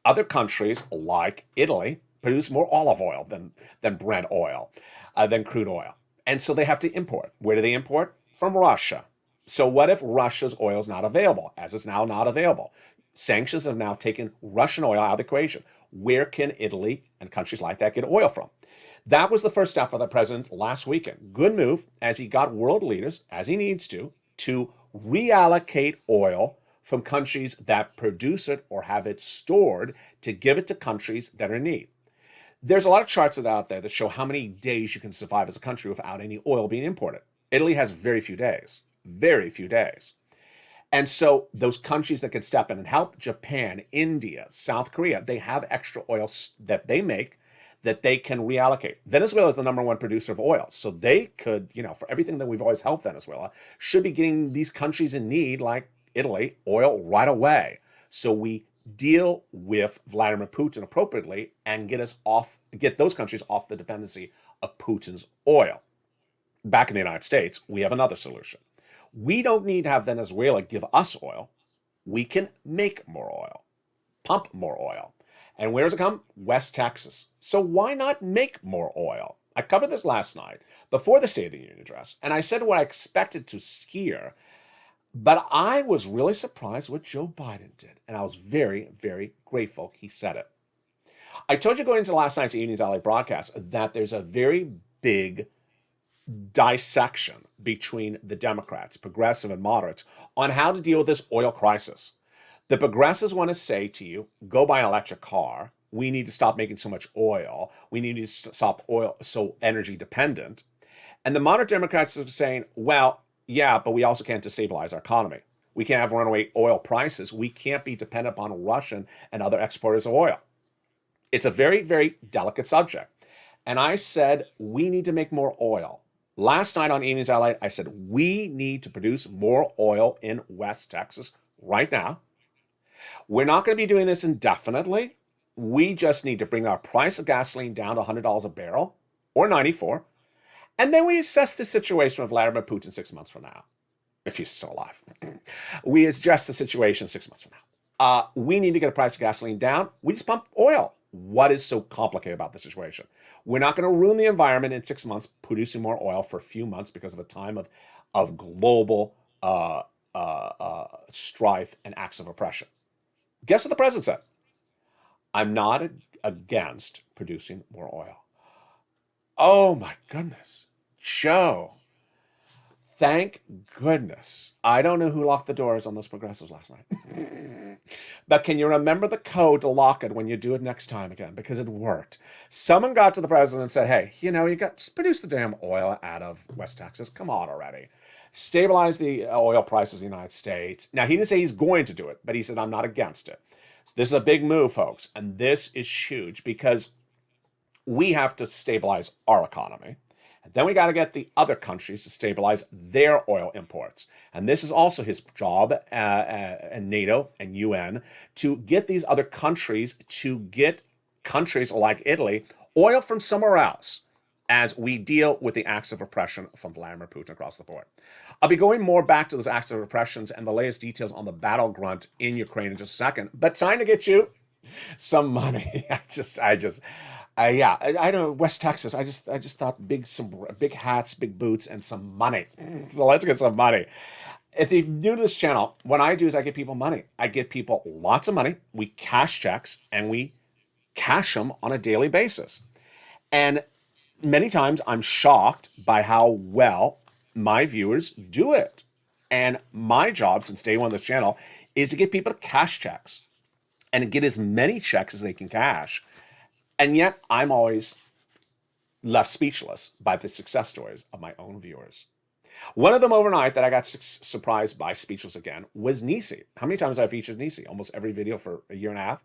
Other countries, like Italy, produce more olive oil than Brent oil, than crude oil. And so they have to import. Where do they import? From Russia. So what if Russia's oil is not available, as it's now not available? Sanctions have now taken Russian oil out of the equation. Where can Italy and countries like that get oil from? That was the first step of the president last weekend. Good move, as he got world leaders, as he needs to reallocate oil from countries that produce it or have it stored to give it to countries that are in need. There's a lot of charts out there that show how many days you can survive as a country without any oil being imported. Italy has very few days. And so those countries that can step in and help, Japan, India, South Korea, they have extra oil that they make that they can reallocate. Venezuela is the number one producer of oil. So they could, for everything that we've always helped Venezuela, should be getting these countries in need, like Italy, oil right away. So we deal with Vladimir Putin appropriately and get those countries off the dependency of Putin's oil. Back in the United States, we have another solution. We don't need to have Venezuela give us oil. We can make more oil, pump more oil. And where does it come? West Texas. So why not make more oil? I covered this last night before the State of the Union address, and I said what I expected to hear, but I was really surprised what Joe Biden did, and I was very, very grateful he said it. I told you going into last night's Evenings LA broadcast that there's a very big dissection between the Democrats, progressive and moderates, on how to deal with this oil crisis. The progressives want to say to you, go buy an electric car. We need to stop making so much oil. We need to stop oil so energy dependent. And the moderate Democrats are saying, well, yeah, but we also can't destabilize our economy. We can't have runaway oil prices. We can't be dependent upon Russian and other exporters of oil. It's a very, very delicate subject. And I said, we need to make more oil. Last night on Evenings LA, I said, we need to produce more oil in West Texas right now. We're not going to be doing this indefinitely. We just need to bring our price of gasoline down to $100 a barrel or 94. And then we assess the situation with Vladimir Putin 6 months from now, if he's still alive. We adjust the situation 6 months from now. We need to get the price of gasoline down. We just pump oil. What is so complicated about the situation? We're not going to ruin the environment in 6 months producing more oil for a few months because of a time of global strife and acts of oppression. Guess what the president said? I'm not against producing more oil. Oh my goodness. Joe, thank goodness. I don't know who locked the doors on those progressives last night. But can you remember the code to lock it when you do it next time again? Because it worked. Someone got to the president and said, hey, just produce the damn oil out of West Texas. Come on already. Stabilize the oil prices in the United States. Now, he didn't say he's going to do it, but he said, I'm not against it. So this is a big move, folks. And this is huge because we have to stabilize our economy. And then we got to get the other countries to stabilize their oil imports. And this is also his job, and NATO and UN, to get these other countries to get countries like Italy oil from somewhere else as we deal with the acts of oppression from Vladimir Putin across the board. I'll be going more back to those acts of oppressions and the latest details on the battle grunt in Ukraine in just a second, but trying to get you some money. I know West Texas. I just thought some big hats, big boots, and some money. So let's get some money. If you're new to this channel, what I do is I get people money. I get people lots of money. We cash checks and we cash them on a daily basis. And many times I'm shocked by how well my viewers do it. And my job since day one of this channel is to get people to cash checks and get as many checks as they can cash. And yet I'm always left speechless by the success stories of my own viewers. One of them overnight that I got surprised by, speechless again, was Nisi. How many times have I featured Nisi? Almost every video for a year and a half.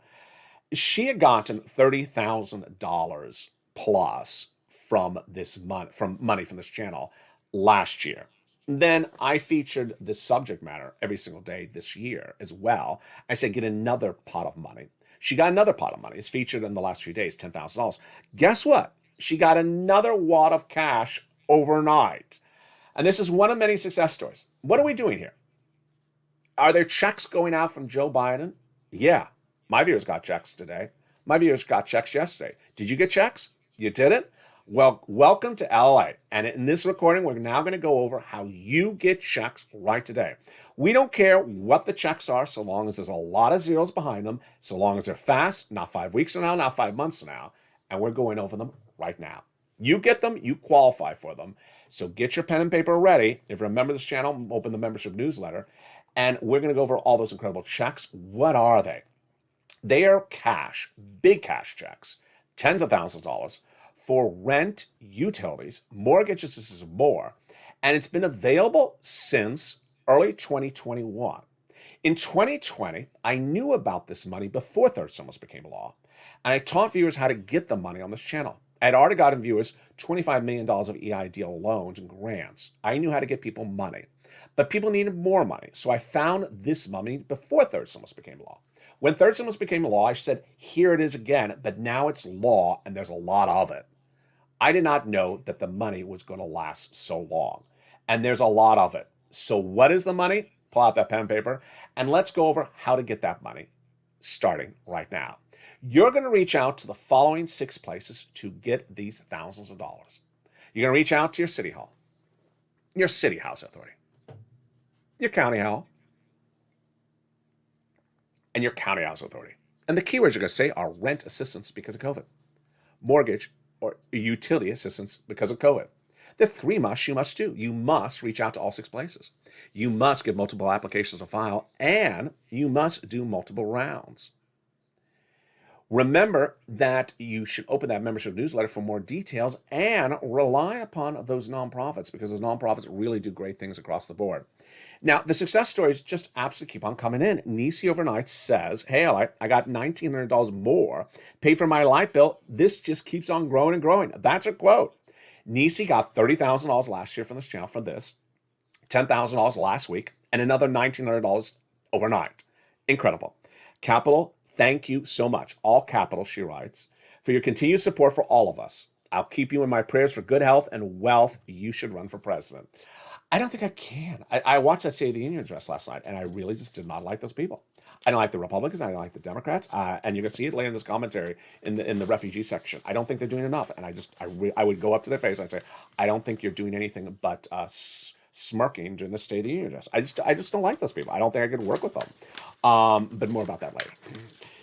She had gotten $30,000 plus from money from this channel last year. Then I featured this subject matter every single day this year as well. I said, get another pot of money. She got another pot of money. It's featured in the last few days, $10,000. Guess what? She got another wad of cash overnight. And this is one of many success stories. What are we doing here? Are there checks going out from Joe Biden? Yeah. My viewers got checks today. My viewers got checks yesterday. Did you get checks? You didn't? Well, welcome to LA. And in this recording, we're now going to go over how you get checks right today. We don't care what the checks are, so long as there's a lot of zeros behind them, so long as they're fast, not 5 weeks from now, not 5 months from now. And we're going over them right now. You get them, you qualify for them. So get your pen and paper ready. If you remember this channel, open the membership newsletter. And we're going to go over all those incredible checks. What are they? They are cash, big cash checks, tens of thousands of dollars for rent, utilities, mortgages, this is more. And it's been available since early 2021. In 2020, I knew about this money before third stimulus became law. And I taught viewers how to get the money on this channel. I had already gotten viewers $25 million of EIDL loans and grants. I knew how to get people money. But people needed more money. So I found this money before third stimulus became law. When third stimulus became law, I said, here it is again, but now it's law and there's a lot of it. I did not know that the money was going to last so long. And there's a lot of it. So what is the money? pull out that pen and paper, and let's go over how to get that money starting right now. You're going to reach out to the following 6 places to get these thousands of dollars. You're going to reach out to your city hall, your city house authority, your county hall, and your county house authority. And the keywords you're going to say are rent assistance because of COVID, mortgage or utility assistance because of COVID. The 3 musts you must do. You must reach out to all 6 places. You must give multiple applications to file, and you must do multiple rounds. Remember that you should open that membership newsletter for more details and rely upon those nonprofits because those nonprofits really do great things across the board. Now, the success stories just absolutely keep on coming in. Nisi overnight says, hey, I got $1,900 more paid for my light bill. This just keeps on growing and growing. That's a quote. Nisi got $30,000 last year from this channel for this, $10,000 last week, and another $1,900 overnight. Incredible. Capital, thank you so much. All capital, she writes, for your continued support for all of us. I'll keep you in my prayers for good health and wealth. You should run for president. I don't think I can. I watched that State of the Union address last night, and I really just did not like those people. I don't like the Republicans. I don't like the Democrats. And you can see it later in this commentary in the refugee section. I don't think they're doing enough. And I would go up to their face and I'd say, I don't think you're doing anything but smirking during the State of the Union address. I just don't like those people. I don't think I could work with them. But more about that later.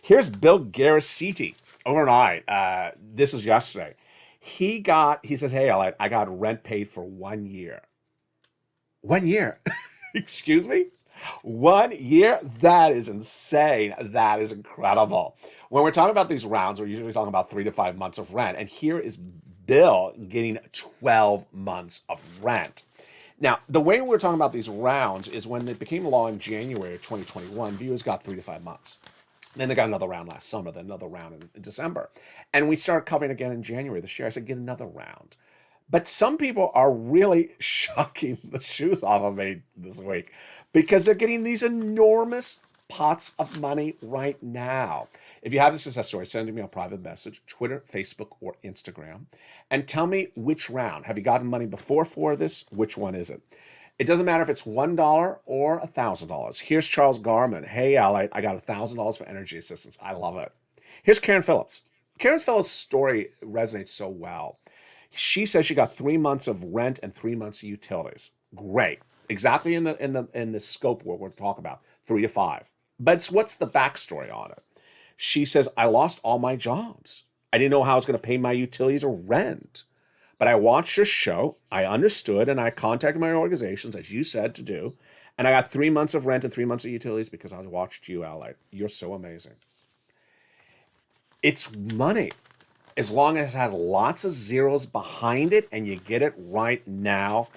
Here's Bill Garasiti overnight. This was yesterday. He says, hey, I got rent paid for 1 year. 1 year? Excuse me? 1 year? That is insane. That is incredible. When we're talking about these rounds, we're usually talking about 3 to 5 months of rent. And here is Bill getting 12 months of rent. Now, the way we're talking about these rounds is when it became law in January of 2021, viewers got 3 to 5 months. Then they got another round last summer, then another round in December. And we started covering again in January this year. I said, get another round. But some people are really shocking the shoes off of me this week because they're getting these enormous pots of money right now. If you have a success story, send me a private message, Twitter, Facebook, or Instagram, and tell me which round. Have you gotten money before for this? Which one is it? It doesn't matter if it's $1 or $1,000. Here's Charles Garman. Hey, I got $1,000 for energy assistance. I love it. Here's Karen Phillips. Karen Phillips' story resonates so well. She says she got 3 months of rent and 3 months of utilities. Great. Exactly in the scope what we're talking about, 3 to 5. But what's the backstory on it? She says, I lost all my jobs. I didn't know how I was going to pay my utilities or rent. But I watched your show, I understood, and I contacted my organizations, as you said to do, and I got 3 months of rent and 3 months of utilities because I watched you, LALATE. You're so amazing. It's money. As long as it has lots of zeros behind it and you get it right now,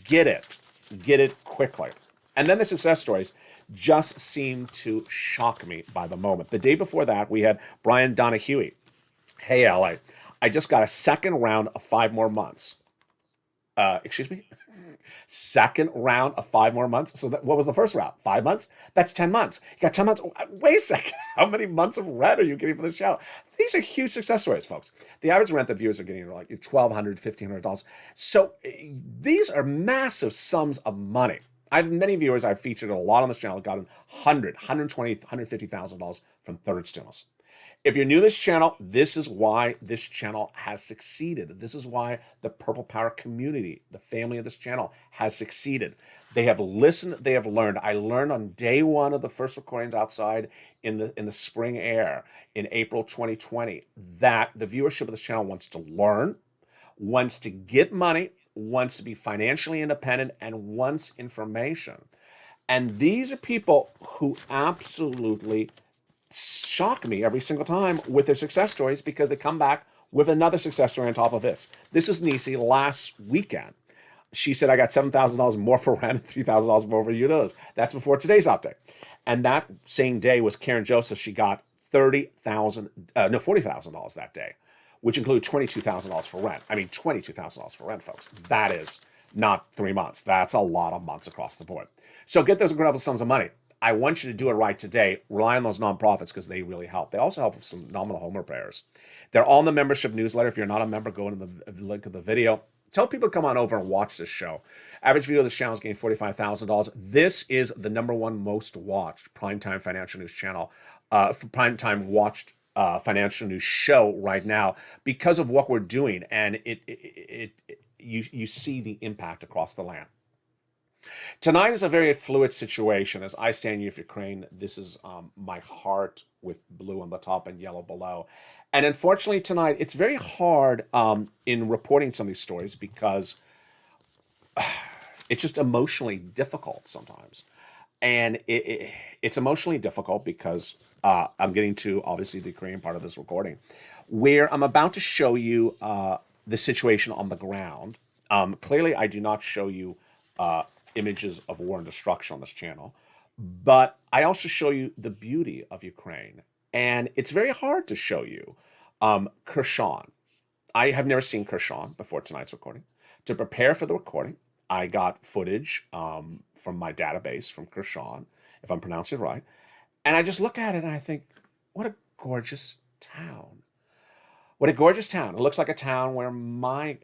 get it. Get it quickly. And then the success stories just seem to shock me by the moment. The day before that, we had Brian Donahue. Hey, LA, I just got a second round of 5 more months. Excuse me? Second round of 5 more months. So what was the first round? 5 months? That's 10 months. You got 10 months. Wait a second. How many months of rent are you getting for the show? These are huge success stories, folks. The average rent that viewers are getting are like $1,200, $1,500. So these are massive sums of money. I have many viewers I've featured a lot on this channel gotten $100,000, $120,000, $150,000 from third stimulus. If you're new to this channel, this is why this channel has succeeded. This is why the Purple Power community, the family of this channel, has succeeded. They have listened, they have learned. I learned on day 1 of the first recordings outside in the spring air in April 2020 that the viewership of this channel wants to learn, wants to get money, wants to be financially independent, and wants information. And these are people who absolutely shock me every single time with their success stories because they come back with another success story on top of this. This was Nisi last weekend. She said, I got $7,000 more for rent and $3,000 more for utilities. That's before today's update. And that same day was Karen Joseph. She got $40,000 that day, which included $22,000 for rent. I mean, $22,000 for rent, folks. That is not 3 months. That's a lot of months across the board. So get those incredible sums of money. I want you to do it right today. Rely on those nonprofits because they really help. They also help with some nominal home repairs. They're all in the membership newsletter. If you're not a member, go to the link of the video. Tell people to come on over and watch this show. Average view of this channel is getting $45,000. This is the #1 most watched primetime financial news channel, primetime watched financial news show right now because of what we're doing, and you see the impact across the land. Tonight is a very fluid situation. As I stand here for Ukraine, this is my heart with blue on the top and yellow below. And unfortunately tonight, it's very hard in reporting some of these stories because it's just emotionally difficult sometimes. And it's emotionally difficult because I'm getting to, obviously, the Ukrainian part of this recording, where I'm about to show you the situation on the ground. Clearly, I do not show you images of war and destruction on this channel, but I also show you the beauty of Ukraine. And it's very hard to show you Kherson. I have never seen Kherson before tonight's recording. To prepare for the recording, I got footage from my database from Kherson, if I'm pronouncing it right. And I just look at it and I think, what a gorgeous town. What a gorgeous town. It looks like a town where my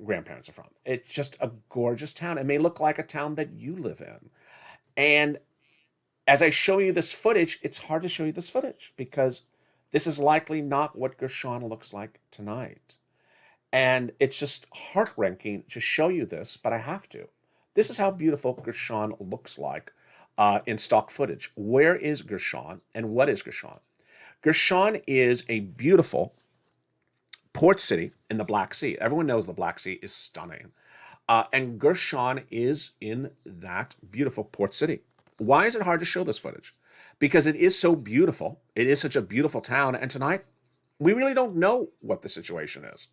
grandparents are from. It's just a gorgeous town. It may look like a town that you live in. And as I show you this footage, it's hard to show you this footage because this is likely not what Kherson looks like tonight. And it's just heart-wrenching to show you this, but I have to. This is how beautiful Kherson looks like in stock footage. Where is Kherson and what is Kherson? Kherson is a beautiful port city in the Black Sea. Everyone knows the Black Sea is stunning. And Kherson is in that beautiful port city. Why is it hard to show this footage? Because it is so beautiful. It is such a beautiful town. And tonight, we really don't know what the situation is.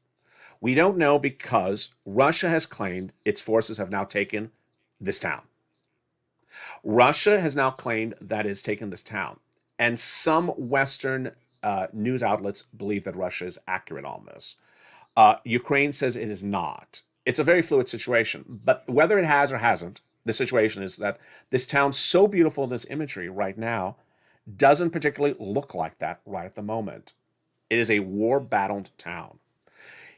We don't know because Russia has claimed its forces have now taken this town. Russia has now claimed that it has taken this town. And some Western news outlets believe that Russia is accurate on this. Ukraine says it is not. It's a very fluid situation. But whether it has or hasn't, the situation is that this town, so beautiful in this imagery right now, doesn't particularly look like that right at the moment. It is a war-battled town.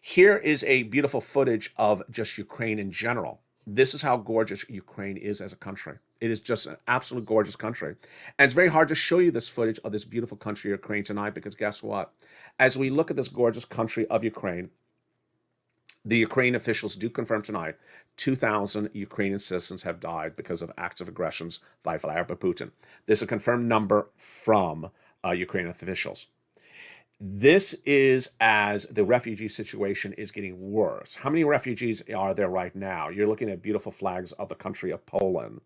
Here is a beautiful footage of just Ukraine in general. This is how gorgeous Ukraine is as a country. It is just an absolute gorgeous country. And it's very hard to show you this footage of this beautiful country, Ukraine, tonight, because guess what? As we look at this gorgeous country of Ukraine, the Ukrainian officials do confirm tonight 2,000 Ukrainian citizens have died because of acts of aggressions by Vladimir Putin. This is a confirmed number from Ukrainian officials. This is as the refugee situation is getting worse. How many refugees are there right now? You're looking at beautiful flags of the country of Poland.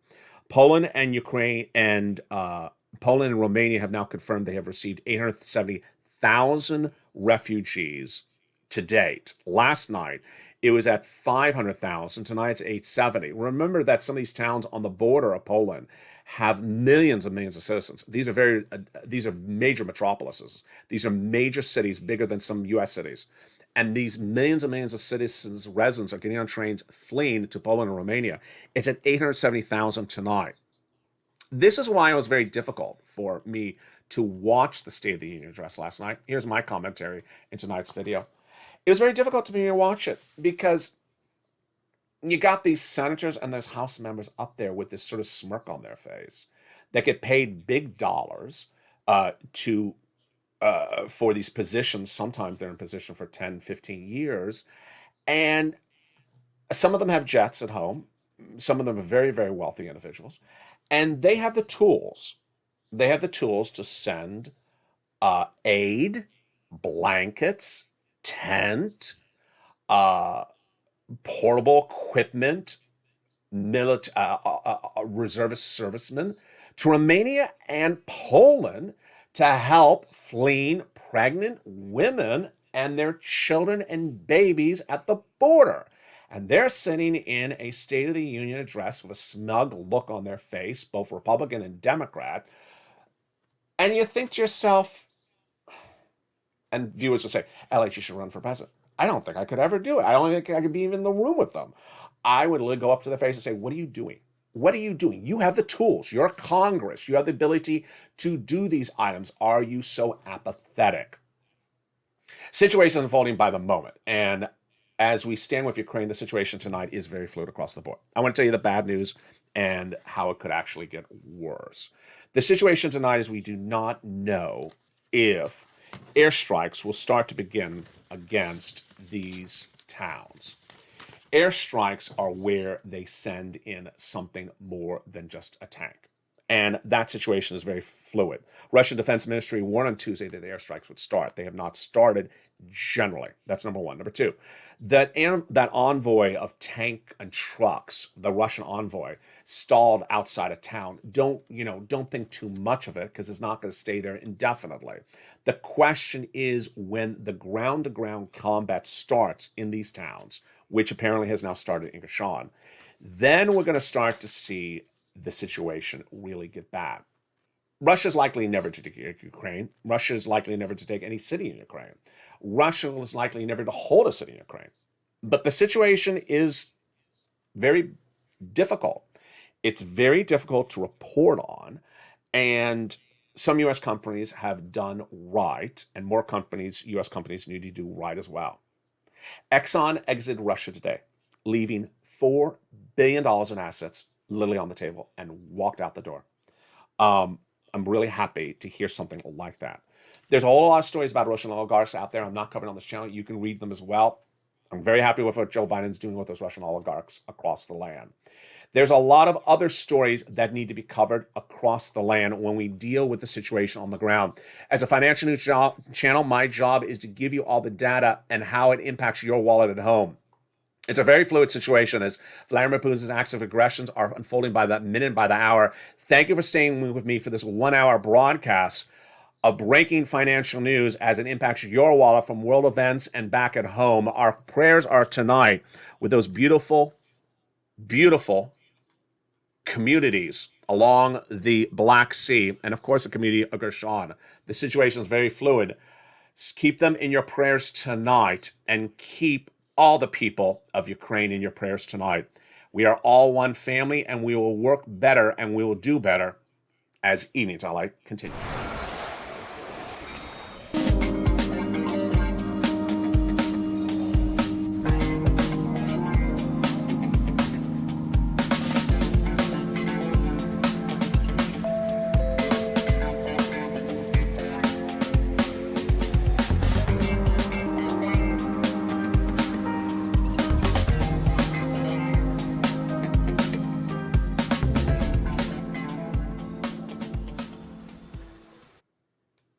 Poland and Ukraine and Poland and Romania have now confirmed they have received 870,000 refugees to date. Last night, it was at 500,000. Tonight, it's 870. Remember that some of these towns on the border of Poland have millions and millions of citizens. These are major metropolises. These are major cities, bigger than some U.S. cities. And these millions and millions of citizens, residents, are getting on trains fleeing to Poland and Romania. It's at 870,000 tonight. This is why it was very difficult for me to watch the State of the Union address last night. Here's my commentary in tonight's video. It was very difficult to me to watch it because you got these senators and those House members up there with this sort of smirk on their face that get paid big dollars for these positions. Sometimes they're in position for 10, 15 years. And some of them have jets at home. Some of them are very, very wealthy individuals. And they have the tools. They have the tools to send aid, blankets, tent, portable equipment, reservist servicemen to Romania and Poland to help fleeing pregnant women and their children and babies at the border. And they're sitting in a State of the Union address with a smug look on their face, both Republican and Democrat. And you think to yourself, and viewers will say, LH, you should run for president. I don't think I could ever do it. I don't think I could be even in the room with them. I would literally go up to their face and say, what are you doing? What are you doing? You have the tools. You're Congress. You have the ability to do these items. Are you so apathetic? Situation unfolding by the moment. And as we stand with Ukraine, the situation tonight is very fluid across the board. I want to tell you the bad news and how it could actually get worse. The situation tonight is we do not know if airstrikes will start to begin against these towns. Airstrikes are where they send in something more than just a tank. And that situation is very fluid. Russian Defense Ministry warned on Tuesday that the airstrikes would start. They have not started generally. That's number one. Number two, that envoy of tank and trucks, the Russian envoy, stalled outside of town. Don't think too much of it because it's not going to stay there indefinitely. The question is when the ground-to-ground combat starts in these towns, which apparently has now started in Kherson, then we're going to start to see the situation really get bad. Russia's likely never to take Ukraine. Russia is likely never to take any city in Ukraine. Russia is likely never to hold a city in Ukraine. But the situation is very difficult. It's very difficult to report on. And some U.S. companies have done right, and more companies, U.S. companies, need to do right as well. Exxon exited Russia today, leaving $4 billion in assets literally on the table and walked out the door. I'm really happy to hear something like that. There's a whole lot of stories about Russian oligarchs out there. I'm not covering on this channel. You can read them as well. I'm very happy with what Joe Biden's doing with those Russian oligarchs across the land. There's a lot of other stories that need to be covered across the land when we deal with the situation on the ground. As a financial news channel, my job is to give you all the data and how it impacts your wallet at home. It's a very fluid situation as Vladimir Putin's acts of aggressions are unfolding by the minute, by the hour. Thank you for staying with me for this 1 hour broadcast of breaking financial news as it impacts your wallet from world events and back at home. Our prayers are tonight with those beautiful, beautiful communities along the Black Sea and, of course, the community of Kherson. The situation is very fluid. Keep them in your prayers tonight and keep all the people of Ukraine in your prayers tonight. We are all one family, and we will work better and we will do better as Evenings LA continues.